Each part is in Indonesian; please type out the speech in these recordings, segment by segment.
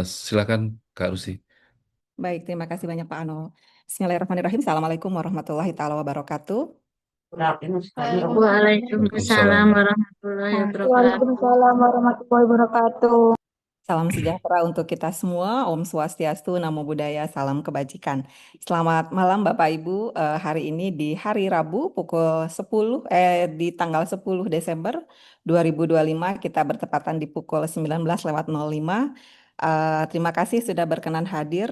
19. Silakan Kak Rusi. Baik, terima kasih banyak Pak Ano. Bismillahirrahmanirrahim. Assalamualaikum warahmatullahi taala wabarakatuh. Waalaikumsalam. Waalaikumsalam warahmatullahi wabarakatuh. Waalaikumsalam warahmatullahi wabarakatuh. Salam sejahtera untuk kita semua. Om Swastiastu, Namo Buddhaya, salam kebajikan. Selamat malam Bapak Ibu. Hari ini di hari Rabu pukul 10 di tanggal 10 Desember 2025 kita bertepatan di pukul 19:05. Terima kasih sudah berkenan hadir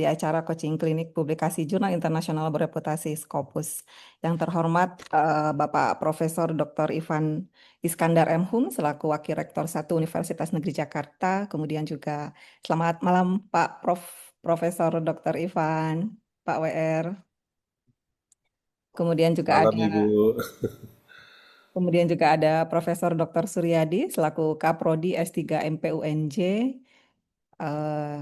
di acara coaching klinik publikasi Jurnal Internasional Bereputasi Scopus. Yang terhormat Bapak Profesor Dr. Ivan Iskandar M. Hum selaku Wakil Rektor 1 Universitas Negeri Jakarta. Kemudian juga selamat malam Pak Profesor Dr. Ivan, Pak WR. Kemudian juga Malam ada Ibu. kemudian juga ada Profesor Dr. Suryadi selaku Kaprodi S3 MPUNJ eh,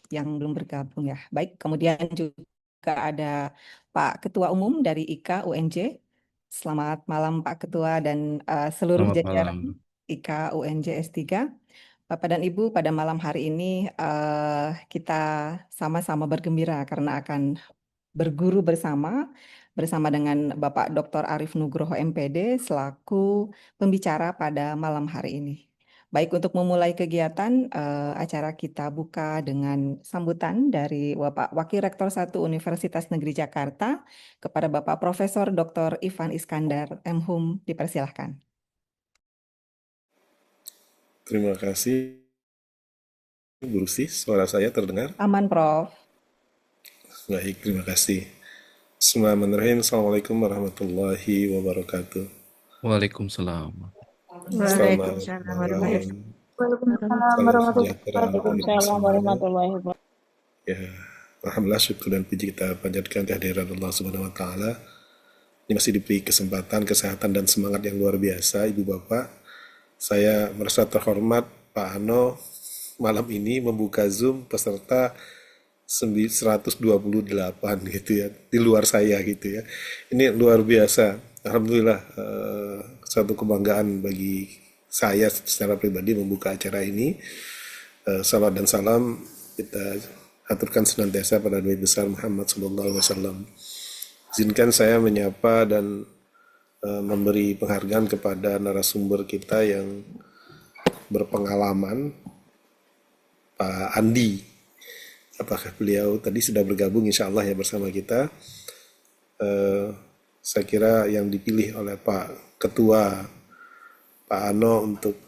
yang belum bergabung ya. Baik, kemudian juga ada Pak Ketua Umum dari IKA UNJ. Selamat malam Pak Ketua dan seluruh Selamat malam. jajaran IKA UNJ S3. Bapak dan Ibu, pada malam hari ini kita sama-sama bergembira karena akan berguru bersama dengan Bapak Dr. Arif Nugroho MPD selaku pembicara pada malam hari ini. Baik, untuk memulai kegiatan, acara kita buka dengan sambutan dari Bapak Wakil Rektor 1 Universitas Negeri Jakarta kepada Bapak Profesor Dr. Ivan Iskandar M. Hum. Dipersilahkan. Terima kasih Bu Rusi, suara saya terdengar? Aman, Prof. Baik, terima kasih. Bismillahirrahmanirrahim. Assalamualaikum warahmatullahi wabarakatuh. Waalaikumsalam. Selamat Waalaikumsalam warahmatullahi malam, Waalaikumsalam salam warahmatullahi sejahtera untuk kita semua. wabarakatuh. Ya, alhamdulillah syukur dan puji kita panjatkan kehadiran Allah Subhanahu wa taala. Ini masih diberi kesempatan, kesehatan dan semangat yang luar biasa Ibu Bapak. Saya merasa terhormat Pak Ano malam ini membuka Zoom peserta 128 gitu ya, di luar saya gitu ya. Ini luar biasa. Alhamdulillah, satu kebanggaan bagi saya secara pribadi membuka acara ini. Salam dan salam kita aturkan senantiasa pada Nabi besar Muhammad SAW. Izinkan saya menyapa dan memberi penghargaan kepada narasumber kita yang berpengalaman, Pak Andi. Apakah beliau tadi sudah bergabung insya Allah ya bersama kita. Saya kira yang dipilih oleh Pak Ketua, Pak Ano untuk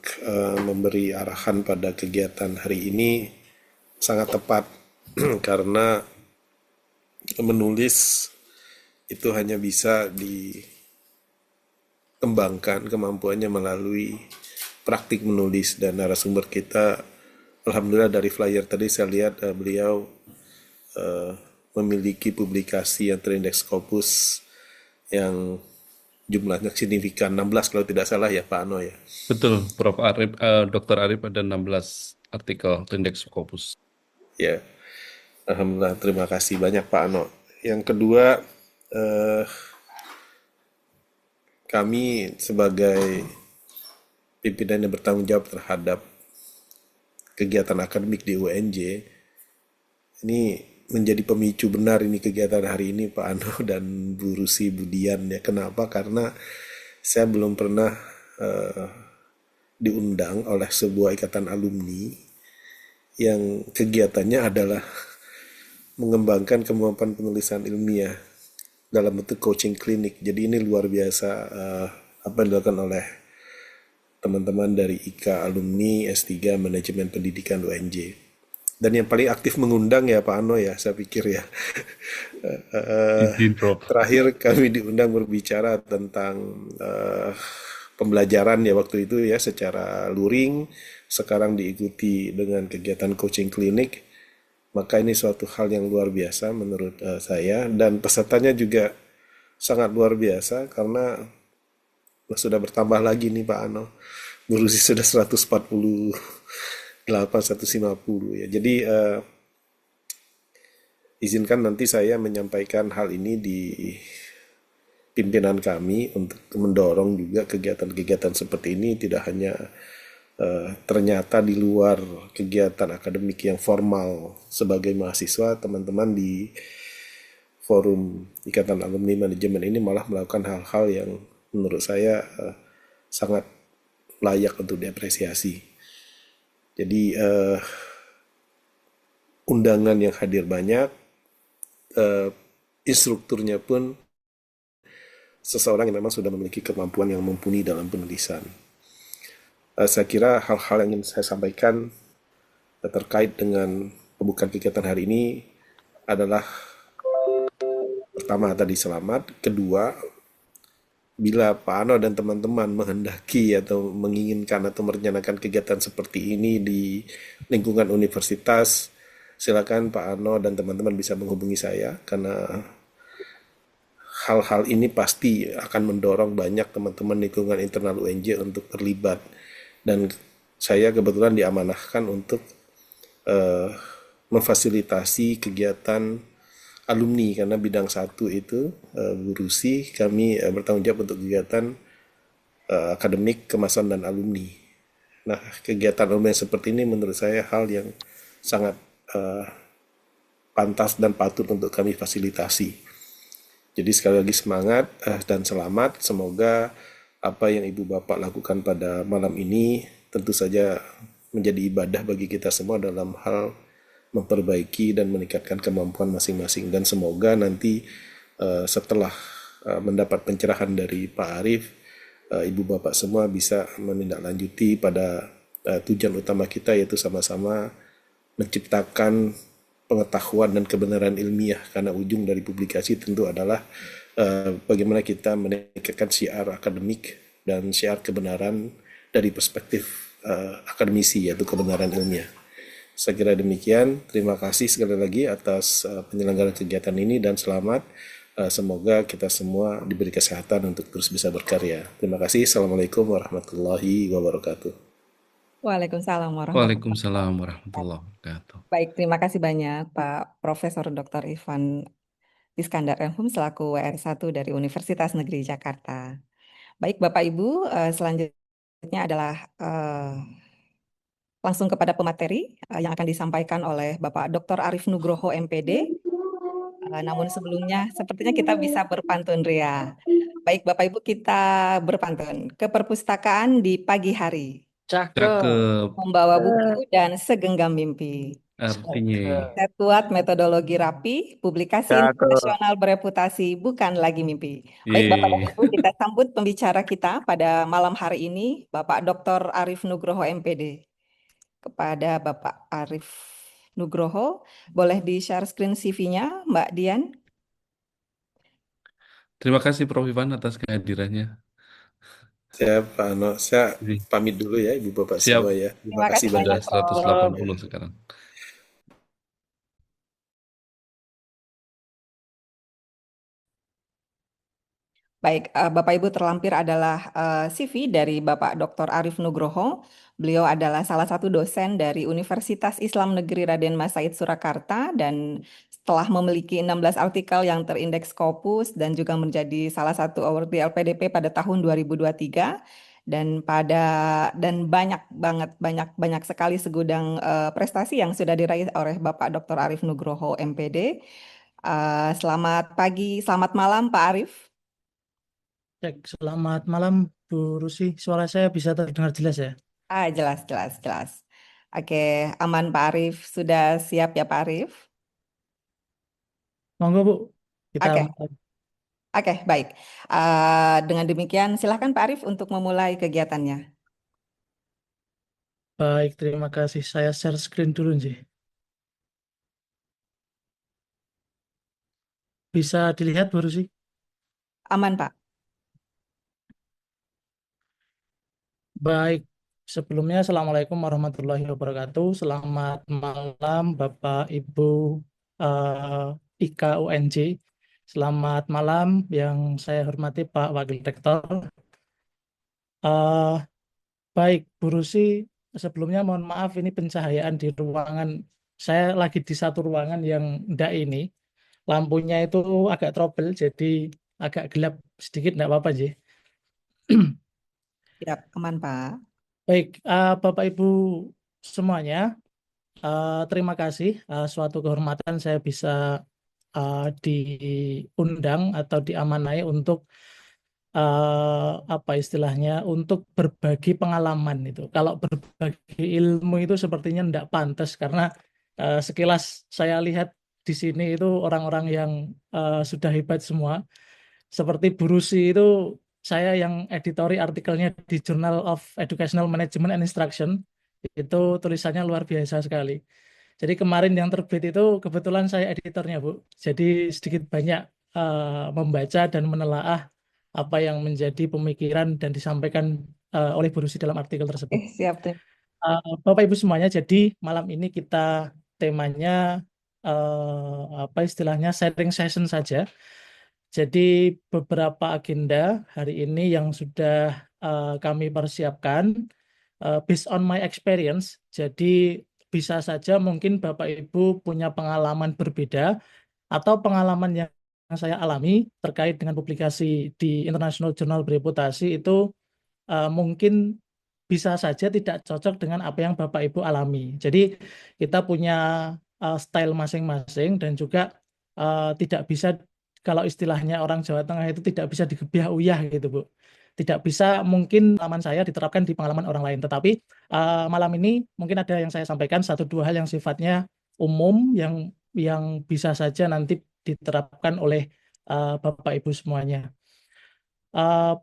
memberi arahan pada kegiatan hari ini sangat tepat karena menulis itu hanya bisa dikembangkan kemampuannya melalui praktik menulis, dan narasumber kita alhamdulillah dari flyer tadi saya lihat beliau memiliki publikasi yang terindeks Scopus yang jumlahnya signifikan 16 kalau tidak salah ya Pak Ano ya. Betul, Prof. Arif, Dr. Arif ada 16 artikel Index Scopus. Ya, alhamdulillah terima kasih banyak Pak Ano. Yang kedua, kami sebagai pimpinan yang bertanggung jawab terhadap kegiatan akademik di UNJ ini menjadi pemicu benar ini kegiatan hari ini Pak Ano dan Bu Rusi Budian ya. Kenapa? Karena saya belum pernah diundang oleh sebuah ikatan alumni yang kegiatannya adalah mengembangkan kemampuan penulisan ilmiah dalam bentuk coaching klinik. Jadi ini luar biasa apa yang dilakukan oleh teman-teman dari IKA alumni S3 Manajemen Pendidikan UNJ. Dan yang paling aktif mengundang ya Pak Ano ya, saya pikir ya. Izin, Prof. Terakhir kami diundang berbicara tentang pembelajaran ya waktu itu ya secara luring, sekarang diikuti dengan kegiatan coaching klinik. Maka ini suatu hal yang luar biasa menurut saya, dan pesertanya juga sangat luar biasa karena sudah bertambah lagi nih Pak Ano. Berusia sudah 148, 150 ya. Jadi izinkan nanti saya menyampaikan hal ini di pimpinan kami untuk mendorong juga kegiatan-kegiatan seperti ini tidak hanya ternyata di luar kegiatan akademik yang formal sebagai mahasiswa, teman-teman di forum Ikatan Alumni Manajemen ini malah melakukan hal-hal yang menurut saya sangat layak untuk diapresiasi. Jadi undangan yang hadir banyak, instrukturnya pun seseorang yang memang sudah memiliki kemampuan yang mumpuni dalam penulisan. Saya kira hal-hal yang ingin saya sampaikan terkait dengan pembukaan kegiatan hari ini adalah pertama tadi selamat, kedua bila Pak Ano dan teman-teman menghendaki atau menginginkan atau merencanakan kegiatan seperti ini di lingkungan universitas, silakan Pak Ano dan teman-teman bisa menghubungi saya karena hal-hal ini pasti akan mendorong banyak teman-teman lingkungan internal UNJ untuk terlibat. Dan saya kebetulan diamanahkan untuk memfasilitasi kegiatan alumni karena bidang satu itu Burusi, kami bertanggung jawab untuk kegiatan akademik kemasan dan alumni. Nah, kegiatan alumni seperti ini menurut saya hal yang sangat pantas dan patut untuk kami fasilitasi. Jadi sekali lagi semangat dan selamat. Semoga apa yang Ibu Bapak lakukan pada malam ini tentu saja menjadi ibadah bagi kita semua dalam hal memperbaiki dan meningkatkan kemampuan masing-masing. Dan semoga nanti setelah mendapat pencerahan dari Pak Arief, Ibu Bapak semua bisa menindaklanjuti pada tujuan utama kita, yaitu sama-sama menciptakan pengetahuan dan kebenaran ilmiah, karena ujung dari publikasi tentu adalah bagaimana kita meningkatkan syiar akademik dan syiar kebenaran dari perspektif akademisi, yaitu kebenaran ilmiah. Saya kira demikian. Terima kasih sekali lagi atas penyelenggaraan kegiatan ini dan selamat. Semoga kita semua diberi kesehatan untuk terus bisa berkarya. Terima kasih. Assalamualaikum warahmatullahi wabarakatuh. Waalaikumsalam warahmatullahi Waalaikumsalam warahmatullahi wabarakatuh. Baik, terima kasih banyak Pak Profesor Dr. Ivan Iskandar M.Hum selaku WR1 dari Universitas Negeri Jakarta. Baik, Bapak Ibu, selanjutnya adalah langsung kepada pemateri yang akan disampaikan oleh Bapak Dr. Arief Nugroho MPD. Namun sebelumnya, sepertinya kita bisa berpantun, Ria. Baik, Bapak Ibu, kita berpantun ke perpustakaan di pagi hari, Cakep membawa buku dan segenggam mimpi. artinya. Set buat metodologi rapi, publikasi internasional bereputasi, bukan lagi mimpi. Baik, Bapak dan Yeay. Ibu, kita sambut pembicara kita pada malam hari ini, Bapak Dr. Arief Nugroho MPD. Kepada Bapak Arief Nugroho, boleh di-share screen CV-nya, Mbak Dian? Terima kasih Prof. Ivan atas kehadirannya. Saya Pak Ano, saya Jadi, pamit dulu ya Ibu Bapak siap, semua ya. Terima Terima kasih kasih sudah banyak, banyak. Prof. 180 sekarang. Baik, Bapak Ibu, terlampir adalah CV dari Bapak Dr. Arief Nugroho. Beliau adalah salah satu dosen dari Universitas Islam Negeri Raden Mas Said Surakarta dan setelah memiliki 16 artikel yang terindeks Scopus dan juga menjadi salah satu award di LPDP pada tahun 2023 dan banyak sekali segudang prestasi yang sudah diraih oleh Bapak Dr. Arief Nugroho MPD. Selamat pagi, selamat malam Pak Arief. Cek, selamat malam Bu Rusi. Suara saya bisa terdengar jelas ya? Jelas. Oke, aman Pak Arief. Sudah siap ya Pak Arief? Monggo Bu, kita Oke, mulai. oke, baik. Dengan demikian, silahkan Pak Arief untuk memulai kegiatannya. Baik, terima kasih. Saya share screen dulu sih. Bisa dilihat Bu Rusi? Aman Pak. Baik, sebelumnya Assalamualaikum warahmatullahi wabarakatuh. Selamat malam Bapak Ibu IKA UNJ. Selamat malam yang saya hormati Pak Wakil Rektor. Baik, Bu Rusi, sebelumnya mohon maaf ini pencahayaan di ruangan. Saya lagi di satu ruangan yang enggak ini. Lampunya itu agak trouble, jadi agak gelap sedikit, enggak apa-apa, Ji. Siap, aman Pak. Baik, Bapak Ibu semuanya, terima kasih. Suatu kehormatan saya bisa diundang atau diamanai untuk apa istilahnya, untuk berbagi pengalaman itu. Kalau berbagi ilmu itu sepertinya tidak pantas karena sekilas saya lihat di sini itu orang-orang yang sudah hebat semua. Seperti Bu Rusi itu, saya yang editori artikelnya di Journal of Educational Management and Instruction, itu tulisannya luar biasa sekali. Jadi kemarin yang terbit itu kebetulan saya editornya, Bu. Jadi sedikit banyak membaca dan menelaah apa yang menjadi pemikiran dan disampaikan oleh Bu Rusi dalam artikel tersebut. Siap tuh. Bapak Ibu semuanya, jadi malam ini kita temanya apa istilahnya, sharing session saja. Jadi beberapa agenda hari ini yang sudah kami persiapkan based on my experience. Jadi bisa saja mungkin Bapak Ibu punya pengalaman berbeda atau pengalaman yang saya alami terkait dengan publikasi di International Journal bereputasi itu mungkin bisa saja tidak cocok dengan apa yang Bapak Ibu alami. Jadi kita punya style masing-masing dan juga tidak bisa, kalau istilahnya orang Jawa Tengah itu tidak bisa digebiah uyah gitu, Bu. Tidak bisa mungkin pengalaman saya diterapkan di pengalaman orang lain. Tetapi malam ini mungkin ada yang saya sampaikan satu dua hal yang sifatnya umum yang bisa saja nanti diterapkan oleh Bapak Ibu semuanya.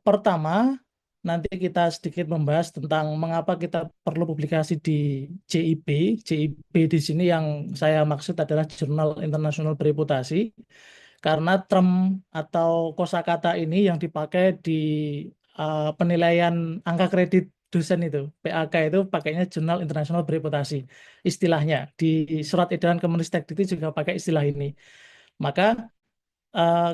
Pertama, nanti kita sedikit membahas tentang mengapa kita perlu publikasi di JIB. JIB di sini yang saya maksud adalah Jurnal Internasional Bereputasi, karena term atau kosakata ini yang dipakai di penilaian angka kredit dosen itu, PAK itu pakainya Jurnal Internasional Bereputasi. Istilahnya di surat edaran Kemenristek itu juga pakai istilah ini. Maka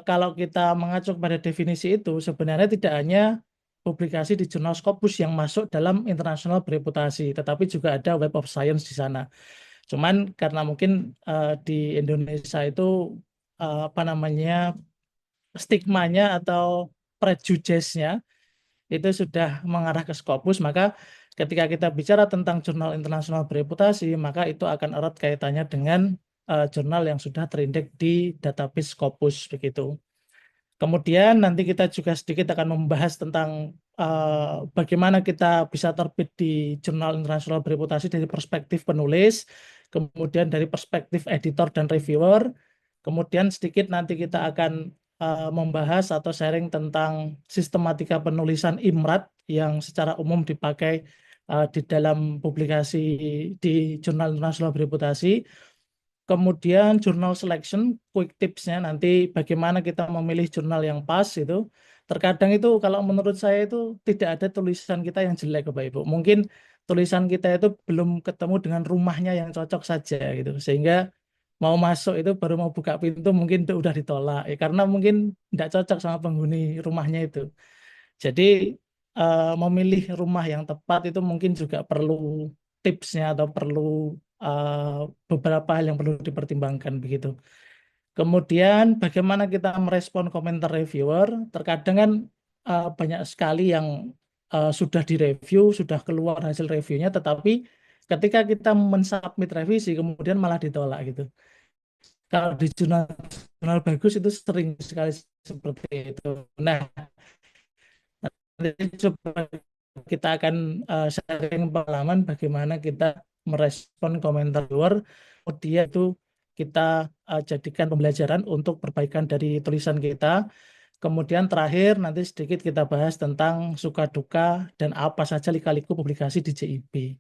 kalau kita mengacu pada definisi itu, sebenarnya tidak hanya publikasi di jurnal Scopus yang masuk dalam internasional bereputasi, tetapi juga ada Web of Science di sana. Cuman karena mungkin di Indonesia itu apa namanya, stigmanya atau prejudice-nya itu sudah mengarah ke Scopus, maka ketika kita bicara tentang jurnal internasional bereputasi, maka itu akan erat kaitannya dengan jurnal yang sudah terindeks di database Scopus begitu. Kemudian nanti kita juga sedikit akan membahas tentang bagaimana kita bisa terbit di jurnal internasional bereputasi dari perspektif penulis, kemudian dari perspektif editor dan reviewer, kemudian sedikit nanti kita akan membahas atau sharing tentang sistematika penulisan IMRAT yang secara umum dipakai di dalam publikasi di jurnal internasional bereputasi. Kemudian jurnal selection, quick tipsnya nanti bagaimana kita memilih jurnal yang pas itu. Terkadang itu kalau menurut saya itu tidak ada tulisan kita yang jelek, Bapak Ibu. Mungkin tulisan kita itu belum ketemu dengan rumahnya yang cocok saja gitu. Sehingga mau masuk itu baru mau buka pintu mungkin itu udah ditolak. Karena mungkin tidak cocok sama penghuni rumahnya itu. Jadi memilih rumah yang tepat itu mungkin juga perlu tipsnya atau perlu beberapa hal yang perlu dipertimbangkan begitu. Kemudian bagaimana kita merespon komentar reviewer? Terkadang kan banyak sekali yang sudah direview, sudah keluar hasil reviewnya, tetapi ketika kita mensubmit revisi kemudian malah ditolak gitu. Kalau di jurnal bagus itu sering sekali seperti itu. Nah, nanti coba kita akan sharing pengalaman bagaimana kita merespon komentar luar, kemudian itu kita jadikan pembelajaran untuk perbaikan dari tulisan kita. Kemudian terakhir nanti sedikit kita bahas tentang suka duka dan apa saja lika-liku publikasi di JIB.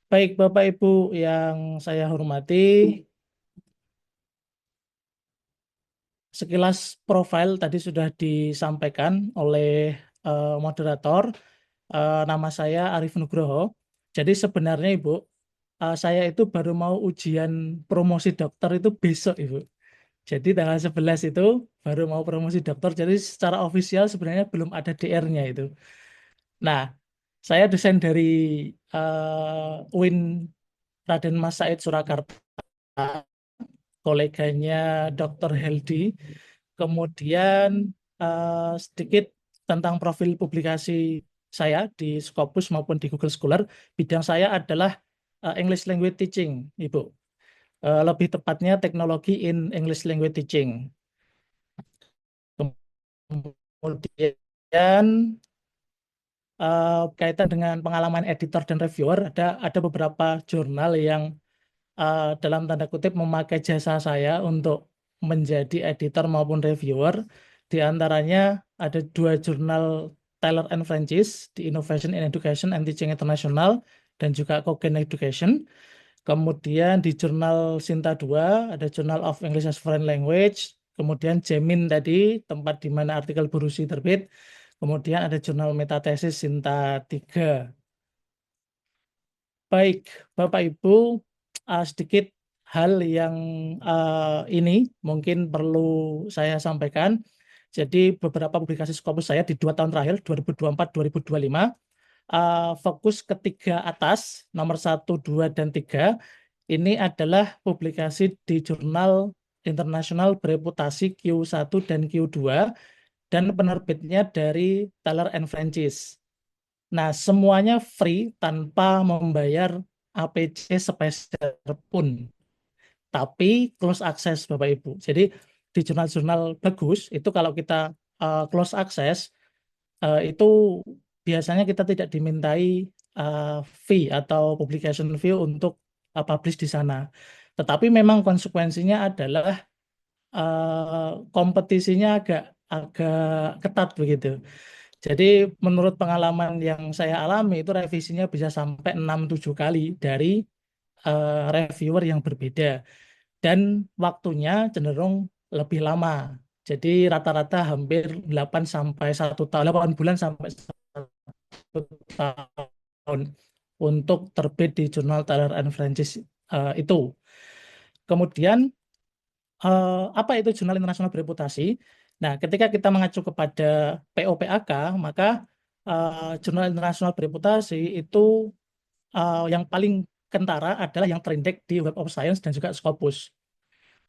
Baik Bapak Ibu yang saya hormati, sekilas profil tadi sudah disampaikan oleh moderator. Nama saya Arif Nugroho. Jadi sebenarnya Ibu, saya itu baru mau ujian promosi dokter itu besok Ibu. Jadi tanggal 11 itu baru mau promosi dokter. Jadi secara ofisial sebenarnya belum ada DR-nya itu. Nah, saya dosen dari UIN Raden Mas Said Surakarta, koleganya Dr. Heldi. Kemudian sedikit tentang profil publikasi saya di Scopus maupun di Google Scholar, bidang saya adalah English Language Teaching, Ibu. Lebih tepatnya teknologi in English Language Teaching. Kemudian kaitan dengan pengalaman editor dan reviewer, ada beberapa jurnal yang dalam tanda kutip memakai jasa saya untuk menjadi editor maupun reviewer. Di antaranya ada 2 jurnal Taylor and Francis di Innovation in Education and Teaching International dan juga Cogent Education. Kemudian di jurnal Sinta 2 ada Journal of English as Foreign Language. Kemudian Jemin tadi, tempat di mana artikel Burusi terbit. Kemudian ada jurnal metatesis Sinta 3. Baik, Bapak Ibu, sedikit hal yang ini mungkin perlu saya sampaikan. Jadi beberapa publikasi Scopus saya di 2 tahun terakhir, 2024-2025, fokus ketiga atas, nomor 1, 2, dan 3, ini adalah publikasi di jurnal internasional bereputasi Q1 dan Q2, dan penerbitnya dari Taylor and Francis. Nah, semuanya free tanpa membayar APC sepeser pun, tapi close access Bapak Ibu. Jadi di jurnal-jurnal bagus itu kalau kita close access itu biasanya kita tidak dimintai fee atau publication fee untuk publish di sana. Tetapi memang konsekuensinya adalah kompetisinya agak ketat begitu. Jadi menurut pengalaman yang saya alami itu revisinya bisa sampai 6-7 kali dari reviewer yang berbeda. Dan waktunya cenderung lebih lama. Jadi rata-rata hampir 8 sampai 1 tahun, 8 bulan sampai 1 tahun untuk terbit di jurnal Taylor and Francis itu. Kemudian apa itu jurnal internasional bereputasi? Nah, ketika kita mengacu kepada POPAK, maka jurnal internasional bereputasi itu yang paling kentara adalah yang terindeks di Web of Science dan juga Scopus.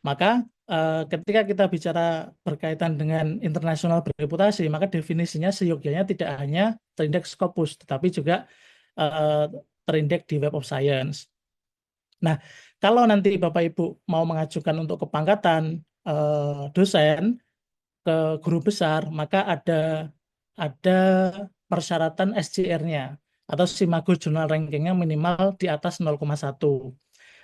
Maka ketika kita bicara berkaitan dengan internasional bereputasi, maka definisinya seyogyanya tidak hanya terindeks Scopus, tetapi juga terindeks di Web of Science. Nah, kalau nanti Bapak Ibu mau mengajukan untuk kepangkatan dosen ke guru besar, maka ada persyaratan SJR-nya atau Simago Journal Ranking-nya minimal di atas 0,1.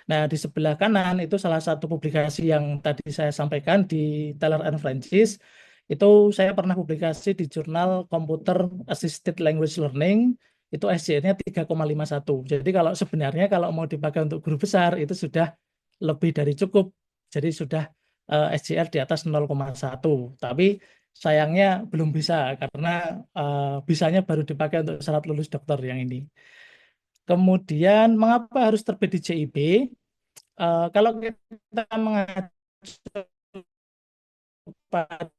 Nah, di sebelah kanan itu salah satu publikasi yang tadi saya sampaikan di Taylor and Francis. Itu saya pernah publikasi di jurnal Computer Assisted Language Learning, itu SJR-nya 3,51. Jadi kalau sebenarnya kalau mau dipakai untuk guru besar itu sudah lebih dari cukup. Jadi sudah SJR di atas 0,1. Tapi sayangnya belum bisa karena bisanya baru dipakai untuk syarat lulus dokter yang ini. Kemudian mengapa harus terbit di JIB? Kalau kita mengacu pada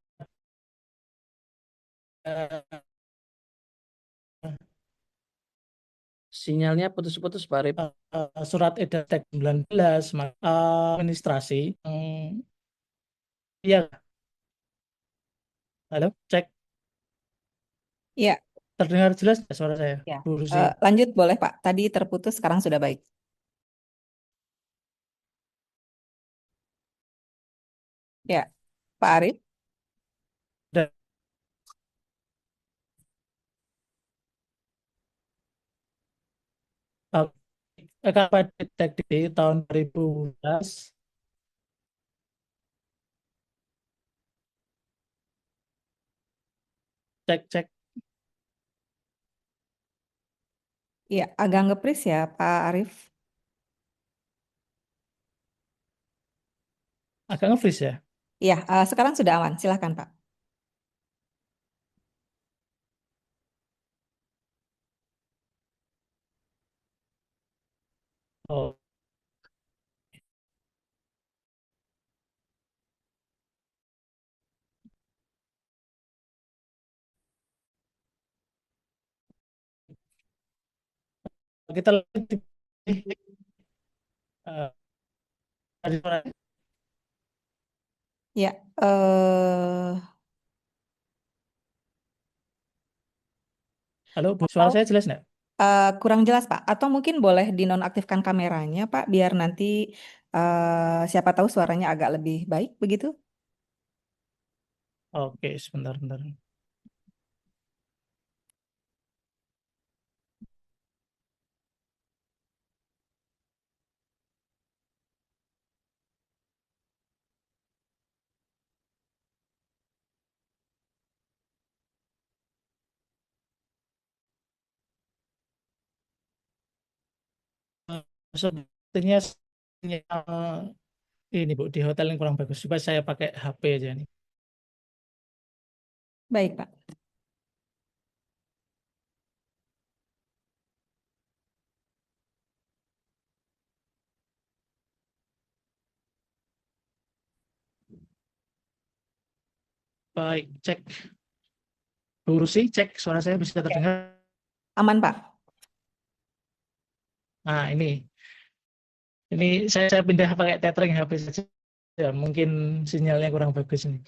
Sinyalnya putus-putus, Pak Arif. surat edaran Tek 19 administrasi, ya, halo, cek, Ya, terdengar jelas nggak suara saya, ya. Bu Rusi? Lanjut boleh Pak. Tadi terputus, sekarang sudah baik. Ya, Pak Arif. Dan KPDIK di tahun 2012, cek, Ya, agak ngepris ya Pak Arif. agak nge-freeze ya. Ya, sekarang sudah aman. Silakan Pak. Oh, kita lanjut di eh, ada suara. Ya, Halo, Bu, suara Atau saya jelas nggak? kurang jelas, Pak? Atau mungkin boleh dinonaktifkan kameranya, Pak, biar nanti siapa tahu suaranya agak lebih baik begitu? Oke, sebentar. Sepertinya sinyal ini Bu di hotel yang kurang bagus. Coba saya pakai HP aja nih. Baik, Pak. Baik, cek. Bu Rusi, cek suara saya bisa terdengar. Aman, Pak. Nah, ini saya pindah pakai tethering HP saja. Ya, mungkin sinyalnya kurang bagus ini.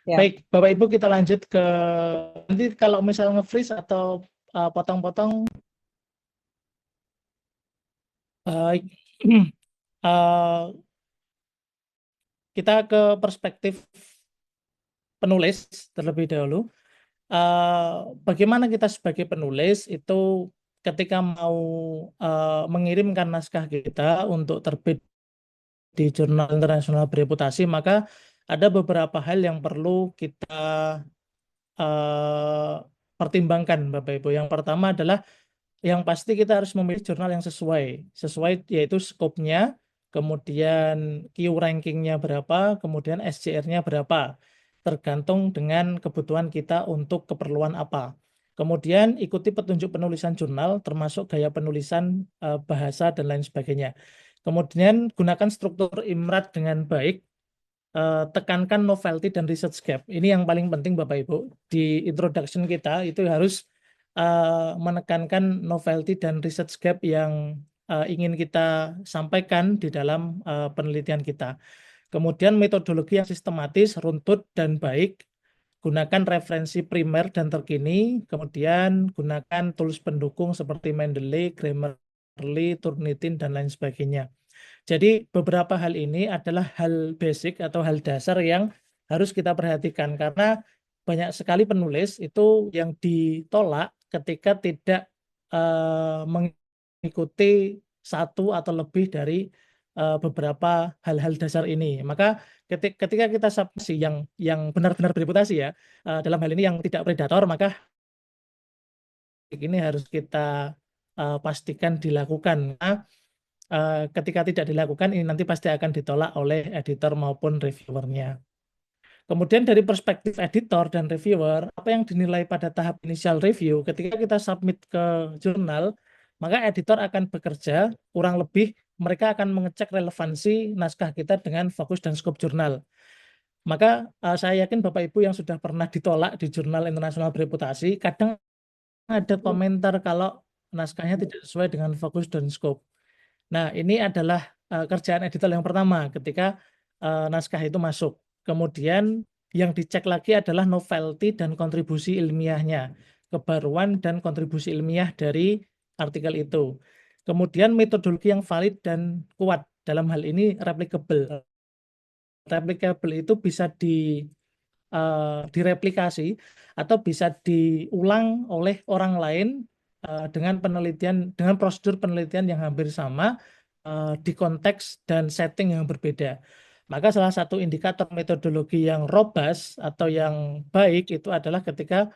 Ya. Baik, Bapak Ibu kita lanjut ke nanti kalau misal nge-freeze atau potong-potong baik. Kita ke perspektif penulis terlebih dahulu. Bagaimana kita sebagai penulis itu ketika mau mengirimkan naskah kita untuk terbit di jurnal internasional bereputasi, maka ada beberapa hal yang perlu kita pertimbangkan, Bapak Ibu. Yang pertama adalah yang pasti kita harus memilih jurnal yang sesuai yaitu skopnya, kemudian Q rankingnya berapa, kemudian SCR-nya berapa, tergantung dengan kebutuhan kita untuk keperluan apa. Kemudian ikuti petunjuk penulisan jurnal, termasuk gaya penulisan, bahasa, dan lain sebagainya. Kemudian gunakan struktur IMRAD dengan baik, tekankan novelty dan research gap. Ini yang paling penting Bapak Ibu. Di introduction kita itu harus menekankan novelty dan research gap yang ingin kita sampaikan di dalam penelitian kita. Kemudian metodologi yang sistematis, runtut, dan baik. Gunakan referensi primer dan terkini. Kemudian gunakan tools pendukung seperti Mendeley, Grammarly, Turnitin, dan lain sebagainya. Jadi beberapa hal ini adalah hal basic atau hal dasar yang harus kita perhatikan karena banyak sekali penulis itu yang ditolak ketika tidak mengikuti satu atau lebih dari beberapa hal-hal dasar ini. Maka ketika kita submisi yang benar-benar bereputasi ya, dalam hal ini yang tidak predator, maka ini harus kita pastikan dilakukan. Nah, ketika tidak dilakukan ini nanti pasti akan ditolak oleh editor maupun reviewernya. Kemudian dari perspektif editor dan reviewer, apa yang dinilai pada tahap initial review ketika kita submit ke jurnal, maka editor akan bekerja kurang lebih mereka akan mengecek relevansi naskah kita dengan fokus dan skop jurnal. Maka saya yakin Bapak Ibu yang sudah pernah ditolak di jurnal internasional bereputasi, kadang ada komentar kalau naskahnya tidak sesuai dengan fokus dan skop. Nah, ini adalah kerjaan editor yang pertama ketika naskah itu masuk. Kemudian yang dicek lagi adalah novelty dan kontribusi ilmiahnya, kebaruan dan kontribusi ilmiah dari artikel itu. Kemudian metodologi yang valid dan kuat, dalam hal ini replicable. Replicable itu bisa direplikasi atau bisa diulang oleh orang lain dengan prosedur penelitian yang hampir sama di konteks dan setting yang berbeda. Maka salah satu indikator metodologi yang robust atau yang baik itu adalah ketika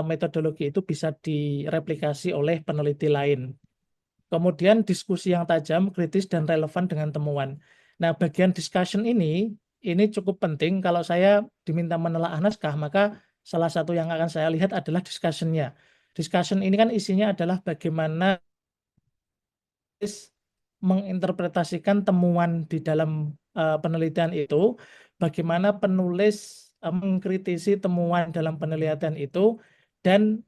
metodologi itu bisa direplikasi oleh peneliti lain. Kemudian diskusi yang tajam, kritis, dan relevan dengan temuan. Nah, bagian discussion ini cukup penting. Kalau saya diminta menelaah naskah, maka salah satu yang akan saya lihat adalah discussion-nya. Discussion ini kan isinya adalah bagaimana menginterpretasikan temuan di dalam penelitian itu, bagaimana penulis mengkritisi temuan dalam penelitian itu, dan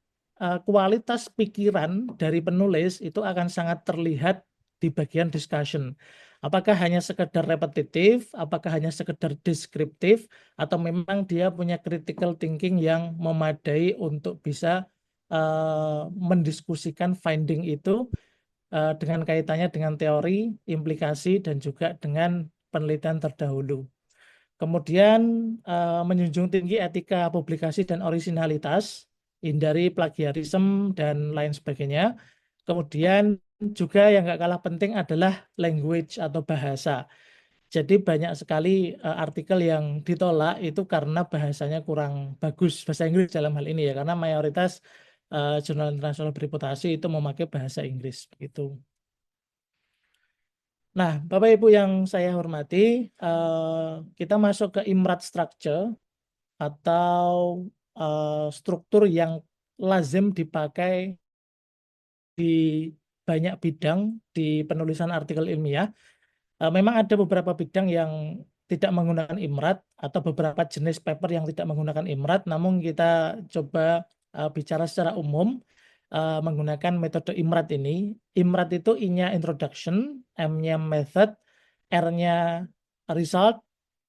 kualitas pikiran dari penulis itu akan sangat terlihat di bagian discussion. Apakah hanya sekedar repetitif, apakah hanya sekedar deskriptif, atau memang dia punya critical thinking yang memadai untuk bisa mendiskusikan finding itu dengan kaitannya dengan teori, implikasi, dan juga dengan penelitian terdahulu. Kemudian menjunjung tinggi etika publikasi dan orisinalitas, hindari plagiarisme dan lain sebagainya. Kemudian juga yang nggak kalah penting adalah language atau bahasa. Jadi banyak sekali artikel yang ditolak itu karena bahasanya kurang bagus, bahasa Inggris dalam hal ini ya, karena mayoritas jurnal internasional bereputasi itu memakai bahasa Inggris begitu. Nah, Bapak Ibu yang saya hormati, kita masuk ke IMRAT structure atau struktur yang lazim dipakai di banyak bidang di penulisan artikel ilmiah. Memang ada beberapa bidang yang tidak menggunakan IMRAT atau beberapa jenis paper yang tidak menggunakan IMRAT, namun kita coba bicara secara umum menggunakan metode IMRAT ini. IMRAT itu I-nya introduction, M-nya method, R-nya result,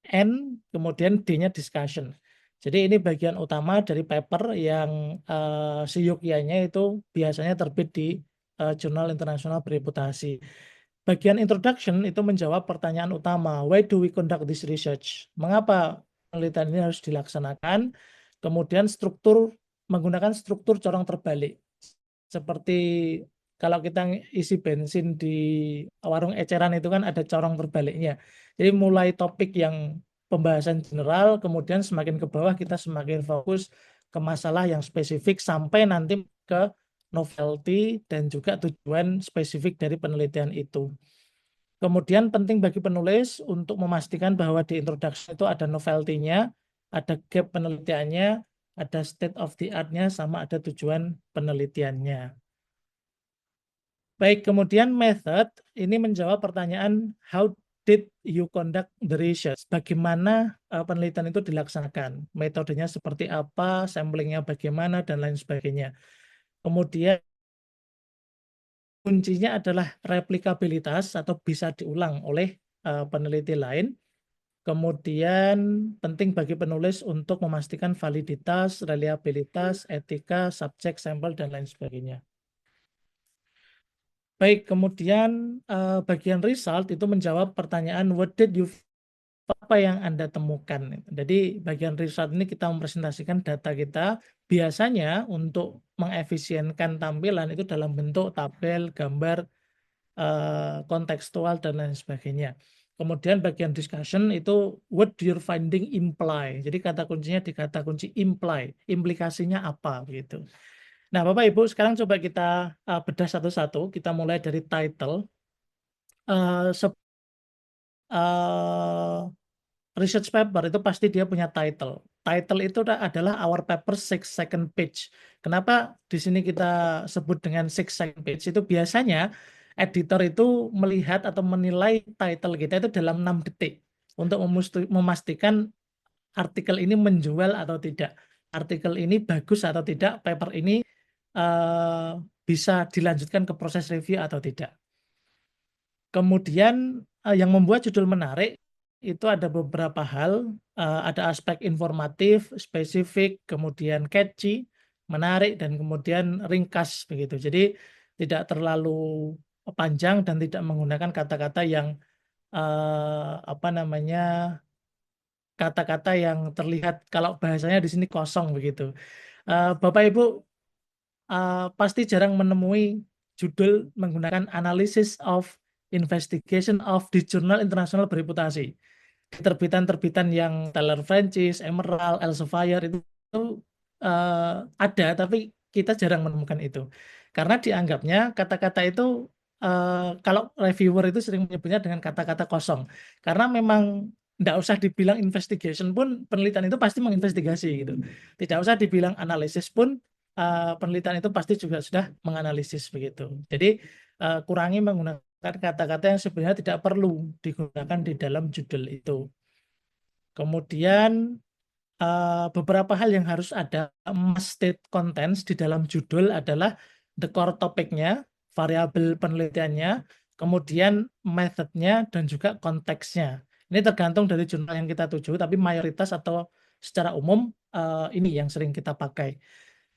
N, kemudian D-nya discussion. Jadi ini bagian utama dari paper yang seyogyanya itu biasanya terbit di jurnal internasional bereputasi. Bagian introduction itu menjawab pertanyaan utama, why do we conduct this research? Mengapa penelitian ini harus dilaksanakan? Kemudian menggunakan struktur corong terbalik. Seperti kalau kita isi bensin di warung eceran itu kan ada corong terbaliknya. Jadi mulai topik yang pembahasan general, kemudian semakin ke bawah kita semakin fokus ke masalah yang spesifik sampai nanti ke novelty dan juga tujuan spesifik dari penelitian itu. Kemudian penting bagi penulis untuk memastikan bahwa di introduction itu ada novelty-nya, ada gap penelitiannya, ada state of the art-nya, sama ada tujuan penelitiannya. Baik, kemudian method ini menjawab pertanyaan how did you conduct the research? Bagaimana penelitian itu dilaksanakan? Metodenya seperti apa, samplingnya bagaimana, dan lain sebagainya. Kemudian kuncinya adalah replikabilitas atau bisa diulang oleh peneliti lain. Kemudian penting bagi penulis untuk memastikan validitas, reliabilitas, etika, subjek, sampel, dan lain sebagainya. Baik, kemudian bagian result itu menjawab pertanyaan what did you apa yang Anda temukan. Jadi bagian result ini kita mempresentasikan data kita. Biasanya untuk mengefisienkan tampilan itu dalam bentuk tabel, gambar, kontekstual, dan lain sebagainya. Kemudian bagian discussion itu what your finding imply. Jadi kata kuncinya di kata kunci imply. Implikasinya apa begitu. Nah, Bapak Ibu, sekarang coba kita bedah satu-satu. Kita mulai dari title. Research paper itu pasti dia punya title. Title itu adalah our paper 6 second page. Kenapa di sini kita sebut dengan 6 second page? Itu biasanya editor itu melihat atau menilai title kita itu dalam 6 detik untuk memastikan artikel ini menjual atau tidak. Artikel ini bagus atau tidak, paper ini bisa dilanjutkan ke proses review atau tidak. Kemudian yang membuat judul menarik itu ada beberapa hal, ada aspek informatif, spesifik, kemudian catchy, menarik, dan kemudian ringkas begitu. Jadi tidak terlalu panjang dan tidak menggunakan kata-kata yang kata-kata yang terlihat kalau bahasanya di sini kosong begitu. Bapak Ibu pasti jarang menemui judul menggunakan analysis of investigation of the jurnal internasional bereputasi. Terbitan-terbitan yang Taylor Francis, Emerald, Elsevier itu ada, tapi kita jarang menemukan itu. Karena dianggapnya kata-kata itu kalau reviewer itu sering menyebutnya dengan kata-kata kosong. Karena memang tidak usah dibilang investigation pun penelitian itu pasti menginvestigasi gitu. Tidak usah dibilang analisis pun penelitian itu pasti juga sudah menganalisis begitu. Jadi kurangi menggunakan kata-kata yang sebenarnya tidak perlu digunakan di dalam judul itu. Kemudian beberapa hal yang harus ada must state contents di dalam judul adalah the core topiknya, variabel penelitiannya, kemudian methodnya, dan juga konteksnya. Ini tergantung dari jurnal yang kita tuju, tapi mayoritas atau secara umum ini yang sering kita pakai.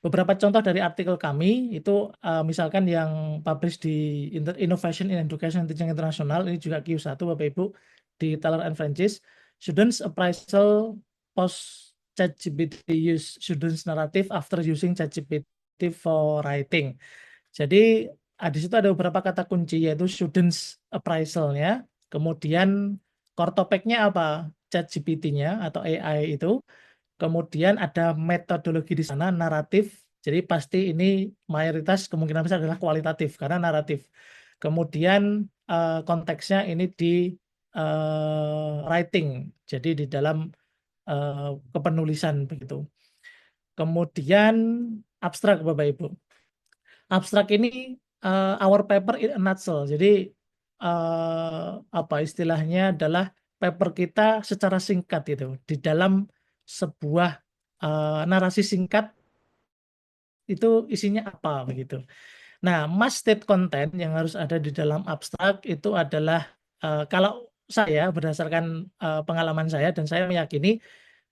beberapa contoh dari artikel kami itu misalkan yang publish di Innovation in Education and Teaching International, ini juga Q1 Bapak Ibu di Taylor and Francis, Students Appraisal Post ChatGPT Use Students Narrative After Using ChatGPT for Writing. Jadi di situ ada beberapa kata kunci yaitu students appraisal-nya, kemudian core topik-nya apa? ChatGPT-nya atau AI itu. Kemudian ada metodologi di sana, naratif. Jadi pasti ini mayoritas kemungkinan besar adalah kualitatif karena naratif. Kemudian konteksnya ini di writing, jadi di dalam kepenulisan begitu. Kemudian abstrak Bapak Ibu. Abstrak ini our paper in a nutshell. Jadi apa istilahnya adalah paper kita secara singkat itu di dalam sebuah narasi singkat itu isinya apa begitu. Nah, must state content yang harus ada di dalam abstrak itu adalah kalau saya berdasarkan pengalaman saya dan saya meyakini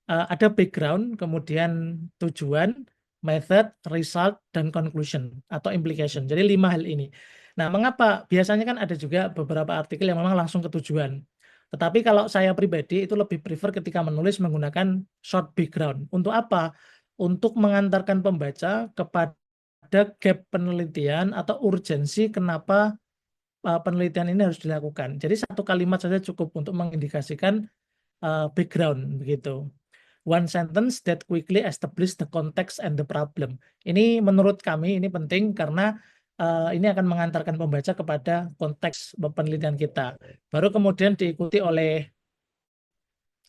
ada background, kemudian tujuan, method, result, dan conclusion atau implication. Jadi 5 hal ini. Nah, mengapa? Biasanya kan ada juga beberapa artikel yang memang langsung ke tujuan. Tetapi kalau saya pribadi itu lebih prefer ketika menulis menggunakan short background. Untuk apa? Untuk mengantarkan pembaca kepada gap penelitian atau urgensi kenapa penelitian ini harus dilakukan. Jadi satu kalimat saja cukup untuk mengindikasikan background begitu. One sentence that quickly establish the context and the problem. Ini menurut kami ini penting karena ini akan mengantarkan pembaca kepada konteks penelitian kita. Baru kemudian diikuti oleh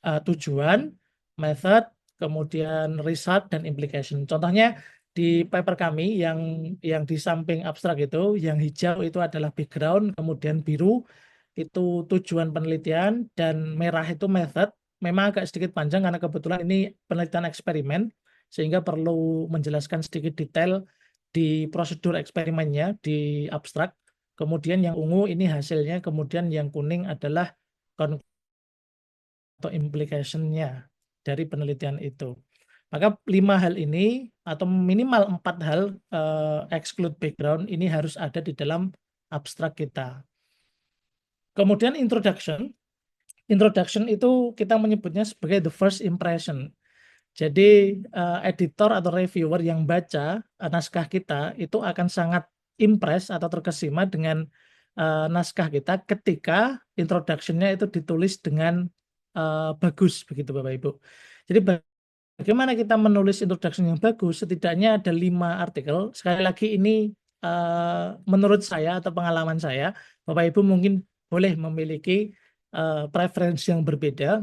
tujuan, method, kemudian result dan implication. Contohnya di paper kami yang di samping abstrak itu, yang hijau itu adalah background, kemudian biru itu tujuan penelitian dan merah itu method. Memang agak sedikit panjang karena kebetulan ini penelitian eksperimen sehingga perlu menjelaskan sedikit detail di prosedur eksperimennya di abstrak. Kemudian yang ungu ini hasilnya, kemudian yang kuning adalah atau implication-nya dari penelitian itu. Maka 5 hal ini atau minimal 4 hal exclude background ini harus ada di dalam abstrak kita. Kemudian introduction. Introduction itu kita menyebutnya sebagai the first impression. Jadi editor atau reviewer yang baca naskah kita itu akan sangat impress atau terkesima dengan naskah kita ketika introduction-nya itu ditulis dengan bagus begitu Bapak Ibu. Jadi bagaimana kita menulis introduction yang bagus? Setidaknya ada 5 artikel. Sekali lagi ini menurut saya atau pengalaman saya, Bapak Ibu mungkin boleh memiliki preferensi yang berbeda.